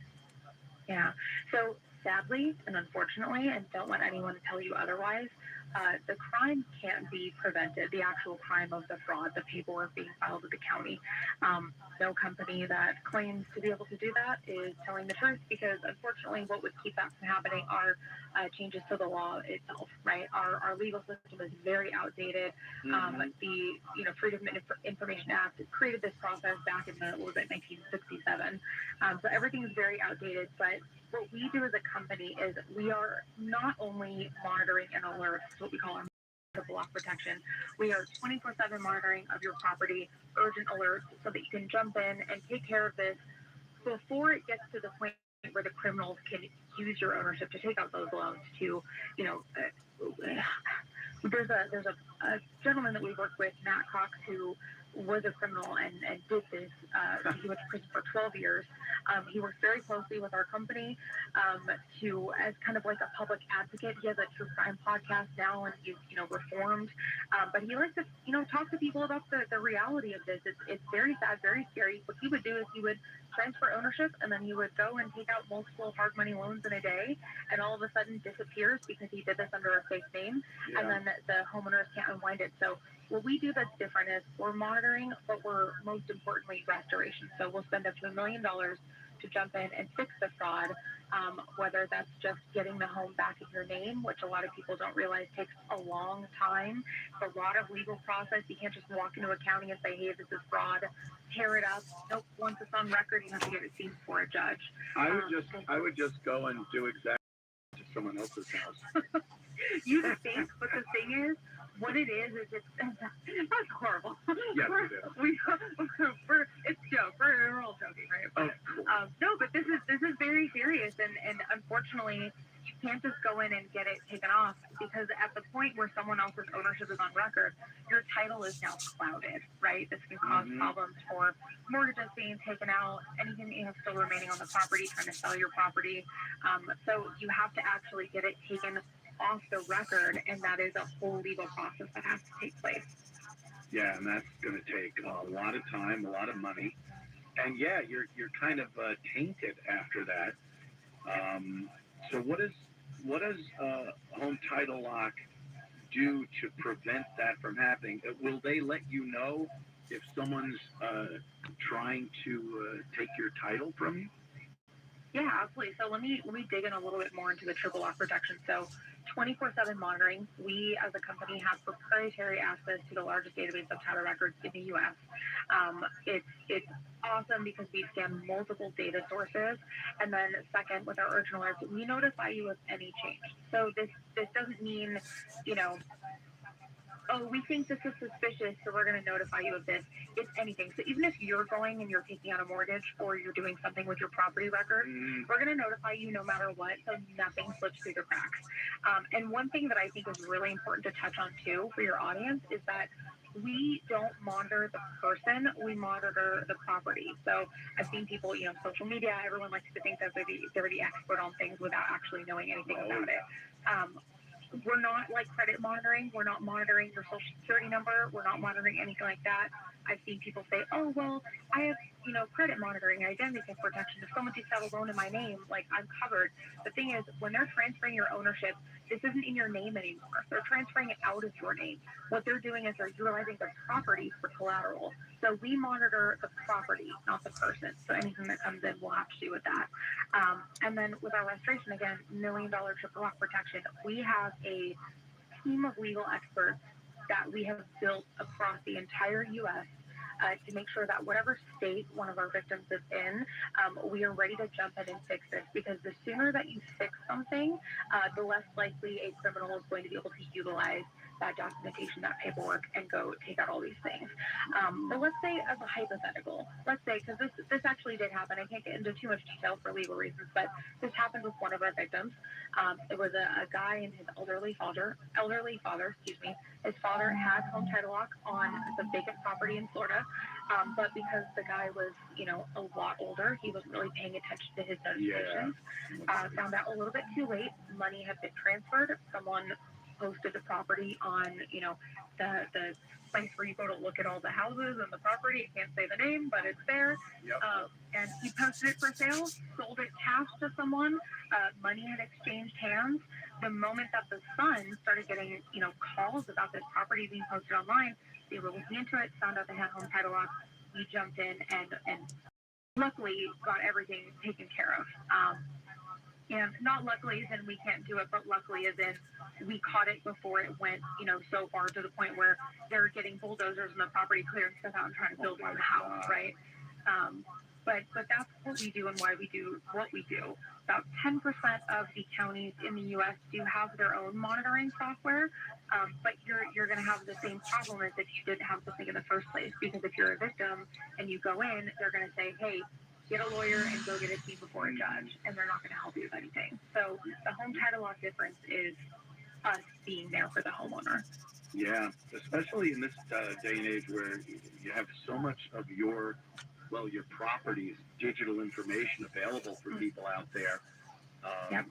[SPEAKER 11] Yeah. So sadly and unfortunately, and don't let anyone tell you otherwise, the crime can't be prevented. The actual crime of the fraud, the paperwork being filed with the county. No company that claims to be able to do that is telling the truth, because unfortunately what would keep that from happening are changes to the law itself, right? Our legal system is very outdated. The Freedom of Information Act created this process back in the 1967. So everything is very outdated, but what we do as a company is we are not only monitoring and alerts, what we call our block protection. We are 24/7 monitoring of your property, urgent alerts, so that you can jump in and take care of this before it gets to the point where the criminals can use your ownership to take out those loans. There's a gentleman that we work with, Matt Cox, who was a criminal and did this. He went to prison for 12 years. He works very closely with our company as kind of like a public advocate. He has a true crime podcast now, and he's reformed. But he likes to talk to people about the reality of this. It's very sad, very scary. What he would do is he would transfer ownership, and then he would go and take out multiple hard money loans in a day, and all of a sudden disappears because he did this under a fake name, and then the homeowners can't unwind it. So what we do that's different is we're monitoring, but we're most importantly restoration. So we'll spend up to $1 million to jump in and fix the fraud, whether that's just getting the home back in your name, which a lot of people don't realize takes a long time. It's a lot of legal process. You can't just walk into a county and say, hey, this is fraud, tear it up. Nope, once it's on record, you have to get it seen before a judge.
[SPEAKER 4] I would just go and do exactly to someone else's house.
[SPEAKER 11] You think, but the thing is, what it is it's that's horrible.
[SPEAKER 4] Yes, it is.
[SPEAKER 11] It's a joke. We're all joking, right? But, no, but this is very serious, and unfortunately, you can't just go in and get it taken off, because at the point where someone else's ownership is on record, your title is now clouded, right? This can cause problems for mortgages being taken out, anything that you have still remaining on the property, trying to sell your property. So you have to actually get it taken off the record, and that is a whole legal process that has to take place.
[SPEAKER 4] Yeah, and that's going to take a lot of time, a lot of money, and yeah, you're kind of tainted after that. So what does home title lock do to prevent that from happening? Will they let you know if someone's trying to take your title from you?
[SPEAKER 11] Yeah, absolutely. So let me dig in a little bit more into the triple lock protection. So 24/7 monitoring. We as a company have proprietary access to the largest database of title records in the U.S. It's awesome because we scan multiple data sources, and then second, with our urgent alerts, we notify you of any change. So this doesn't mean, oh, we think this is suspicious, so we're going to notify you of this. It's anything. So even if you're going and you're taking out a mortgage, or you're doing something with your property record, we're going to notify you no matter what, so nothing slips through the cracks. And one thing that I think is really important to touch on too for your audience is that we don't monitor the person, we monitor the property. So I've seen people, social media, everyone likes to think that they're the expert on things without actually knowing anything about it. We're not like credit monitoring. We're not monitoring your social security number. We're not monitoring anything like that. I've seen people say, oh, well, I have, credit monitoring, identity theft protection. If someone takes out a loan in my name, like, I'm covered. The thing is, when they're transferring your ownership, this isn't in your name anymore. They're transferring it out of your name. What they're doing is they're utilizing the property for collateral. So we monitor the property, not the person. So anything that comes in, we'll have to do with that. And then with our restoration, again, $1 million triple lock protection, we have a team of legal experts that we have built across the entire U.S. To make sure that whatever state one of our victims is in, we are ready to jump in and fix this, because the sooner that you fix something, the less likely a criminal is going to be able to utilize that documentation, that paperwork, and go take out all these things. But let's say, as a hypothetical, because this actually did happen. I can't get into too much detail for legal reasons, but this happened with one of our victims. It was a guy and his elderly father. His father had home title lock on some vacant property in Florida. But because the guy was, a lot older, he wasn't really paying attention to his notifications. Found out a little bit too late. Money had been transferred. Someone posted the property on, the place where you go to look at all the houses and the property. I can't say the name, but it's there. And he posted it for sale, sold it cash to someone. Money had exchanged hands. The moment that the son started getting, calls about this property being posted online, they were looking into it, found out they had home title lock. We jumped in and luckily got everything taken care of. And not luckily as in we can't do it, but luckily as in we caught it before it went, so far to the point where they're getting bulldozers in the property, clearing stuff out and trying to build on the house, right? But that's what we do and why we do what we do. About 10% of the counties in the U.S. do have their own monitoring software, but you're going to have the same problem as if you didn't have something in the first place. Because if you're a victim and you go in, they're going to say, hey, get a lawyer and go get a key before a judge, and they're not going to help you with anything. So the home title lock difference is us being there for the homeowner.
[SPEAKER 4] Yeah, especially in this day and age where you have so much of your property's digital information available for people out there.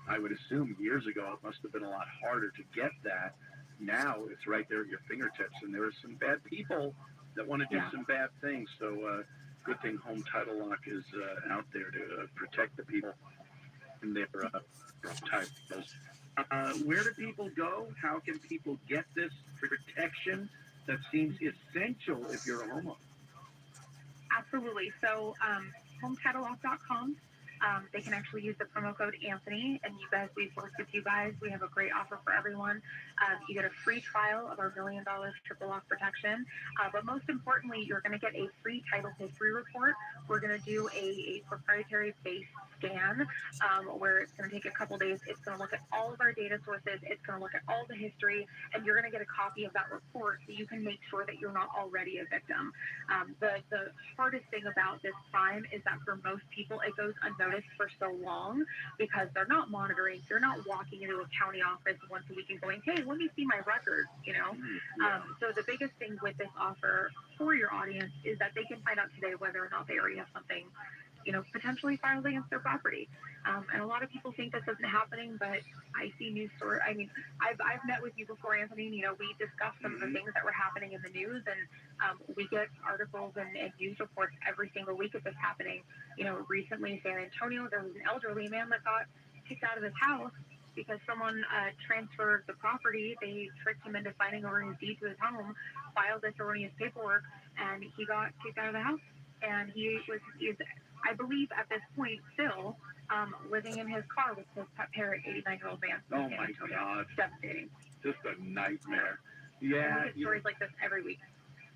[SPEAKER 4] I would assume years ago it must have been a lot harder to get that. Now it's right there at your fingertips, and there are some bad people that want to do some bad things. So good thing Home Title Lock is out there to protect the people in their titles. Where do people go? How can people get this protection that seems essential if you're a homeowner?
[SPEAKER 11] Absolutely. So HometitleLock.com. They can actually use the promo code Anthony, and we've worked with you guys. We have a great offer for everyone. You get a free trial of our $1 million triple lock protection. But most importantly, you're going to get a free title history report. We're going to do a proprietary base scan where it's going to take a couple days. It's going to look at all of our data sources. It's going to look at all the history, and you're going to get a copy of that report so you can make sure that you're not already a victim. The hardest thing about this crime is that for most people, it goes unnoticed for so long because they're not monitoring. They're not walking into a county office once a week and going, hey, let me see my records, So the biggest thing with this offer for your audience is that they can find out today whether or not they already have something, potentially filed against their property. And a lot of people think this isn't happening, but I see news stories. I mean, I've met with you before, Anthony. We discussed some of the things that were happening in the news, and we get articles and news reports every single week of this happening. Recently in San Antonio, there was an elderly man that got kicked out of his house because someone transferred the property. They tricked him into signing over his deed to his home, filed this erroneous paperwork, and he got kicked out of the house. And he is, I believe, at this point still living in his car with his pet parrot, 89-year-old man.
[SPEAKER 4] Oh my God!
[SPEAKER 11] Devastating.
[SPEAKER 4] Just a nightmare. Yeah,
[SPEAKER 11] we get stories like this every week.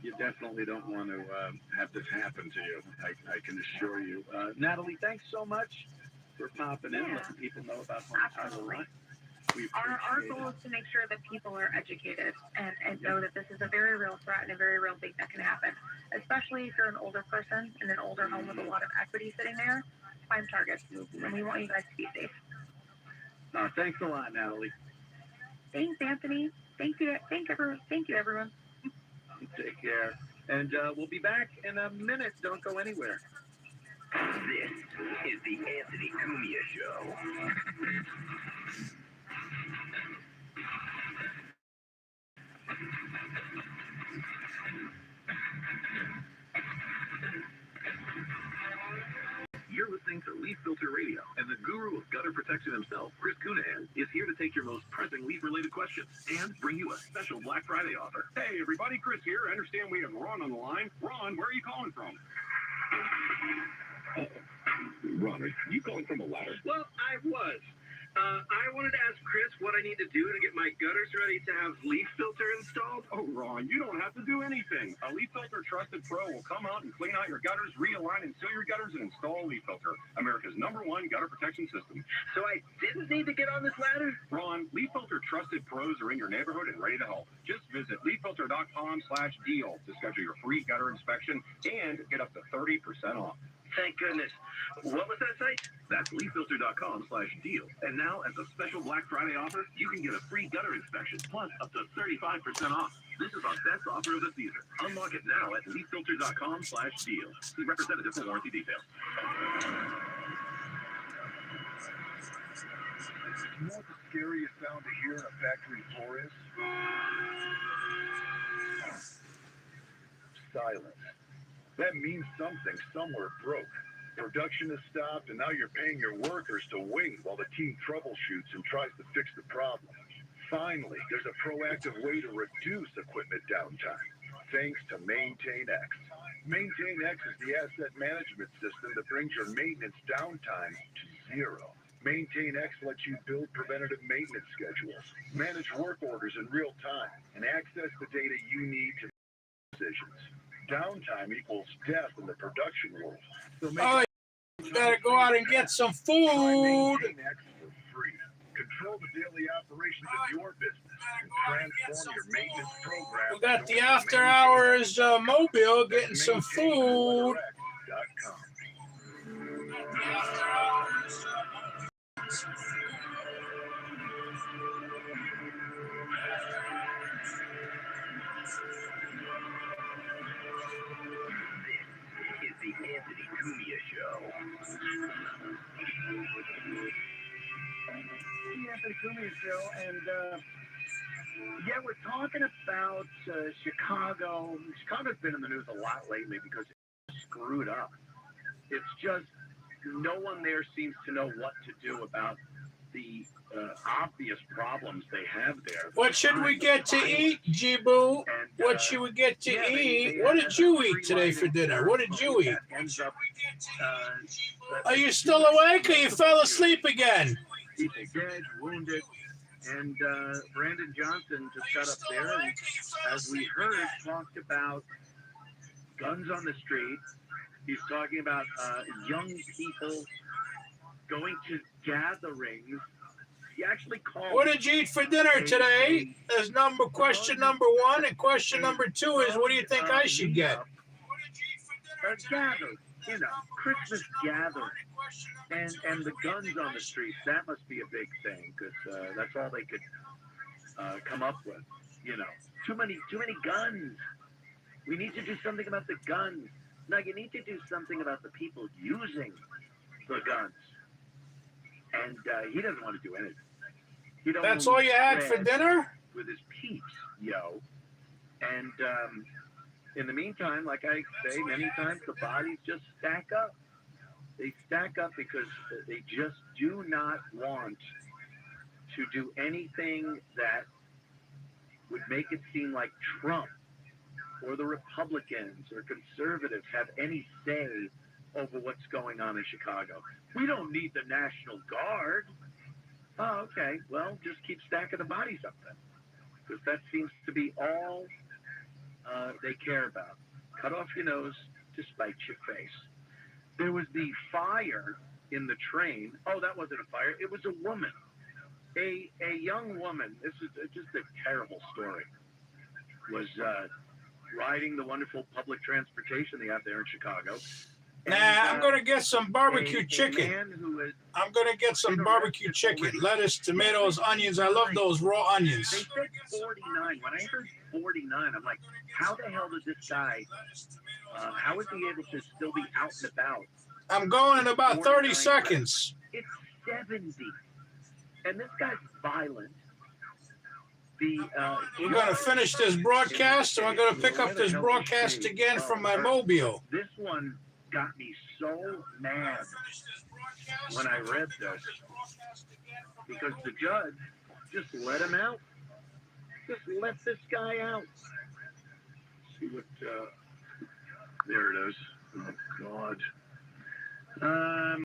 [SPEAKER 4] You definitely don't want to have this happen to you. I can assure you. Natalie, thanks so much for popping in, letting people know about Home Title Lock.
[SPEAKER 11] Our goal is to make sure that people are educated and know that this is a very real threat and a very real thing that can happen, especially if you're an older person in an older home with a lot of equity sitting there. Prime targets, and we want you guys to be safe.
[SPEAKER 4] Thanks a lot, Natalie.
[SPEAKER 11] Thanks, Anthony. Thank you, everyone.
[SPEAKER 4] Take care. And we'll be back in a minute. Don't go anywhere.
[SPEAKER 8] This is the Anthony Cumia Show. You're listening to Leaf Filter Radio, and the guru of gutter protection himself, Chris Cunahan, is here to take your most pressing leaf-related questions and bring you a special Black Friday offer.
[SPEAKER 1] Hey, everybody, Chris here. I understand we have Ron on the line. Ron, where are you calling from?
[SPEAKER 8] Ron, are you calling from a ladder?
[SPEAKER 6] Well, I was. I wanted to ask Chris what I need to do to get my gutters ready to have leaf filter installed.
[SPEAKER 1] Oh, Ron, you don't have to do anything. A Leaf Filter Trusted Pro will come out and clean out your gutters, realign and seal your gutters, and install a Leaf Filter, America's #1 gutter protection system.
[SPEAKER 6] So I didn't need to get on this ladder?
[SPEAKER 1] Ron, Leaf Filter Trusted Pros are in your neighborhood and ready to help. Just visit leaffilter.com/deal to schedule your free gutter inspection and get up to 30% off.
[SPEAKER 6] Thank goodness. What was that site?
[SPEAKER 8] That's leaffilter.com/deal. And now, as a special Black Friday offer, you can get a free gutter inspection plus up to 35% off. This is our best offer of the season. Unlock it now at leafilter.com/deal. See representative for warranty details.
[SPEAKER 9] You know what the scariest sound to hear in a factory floor is? Silence. That means something somewhere broke. Production has stopped, and now you're paying your workers to wait while the team troubleshoots and tries to fix the problem. Finally, there's a proactive way to reduce equipment downtime, thanks to MaintainX. MaintainX is the asset management system that brings your maintenance downtime to zero. MaintainX lets you build preventative maintenance schedules, manage work orders in real time, and access the data you need to make decisions. Downtime equals death in the production world. So
[SPEAKER 3] You better go out and get some food.
[SPEAKER 9] MaintainX for free. Control the daily operations of your business and transform your maintenance program.
[SPEAKER 3] We got the after hours mobile getting some food.
[SPEAKER 8] This is the Anthony Cumia Show.
[SPEAKER 4] The Anthony Cumia Show, and yeah, we're talking about Chicago. Chicago's been in the news a lot lately because it's screwed up. It's just no one there seems to know what to do about the obvious problems they have there.
[SPEAKER 3] What should we get to eat, Jibu? What should we get to eat? What did you eat today for dinner? What did you eat? Are you still awake or you fell asleep again?
[SPEAKER 4] People dead, wounded, and Brandon Johnson just got up there and, as we heard, talked about guns on the street. He's talking about young people going to gatherings. He actually called.
[SPEAKER 3] What did you eat for dinner today? There's question number one, and question number two is, what do you think I should get?
[SPEAKER 4] Gathering, you know, Christmas gathering, and the guns on the streets. That must be a big thing because that's all they could come up with. You know, too many guns. We need to do something about the guns. No, you need to do something about the people using the guns. And he doesn't want to do anything.
[SPEAKER 3] That's all you had for dinner?
[SPEAKER 4] With his peeps, yo. And in the meantime, like I say many times, the bodies just stack up. They stack up because they just do not want to do anything that would make it seem like Trump or the Republicans or conservatives have any say over what's going on in Chicago. We don't need the National Guard. Oh, okay. Well, just keep stacking the bodies up then. Because that seems to be all they care about. Cut off your nose to spite your face. There was the fire in the train. Oh, that wasn't a fire. It was a woman. A young woman. This is just a terrible story. Was riding the wonderful public transportation they have there in Chicago.
[SPEAKER 3] Nah, I'm going to get some barbecue chicken. I'm going to get some barbecue chicken. Lettuce, tomatoes, onions. I love those raw onions.
[SPEAKER 4] They said 49. When I heard 49, I'm like, how the hell did this guy, how is he able to still be out and about?
[SPEAKER 3] I'm going in about 30 seconds.
[SPEAKER 4] It's 70. And this guy's violent.
[SPEAKER 3] We're going to finish this broadcast, and we're going to pick up this broadcast again from my mobile.
[SPEAKER 4] This one got me so mad when I read this because the judge just let him out. Just let this guy out. See what, there it is. Oh, God.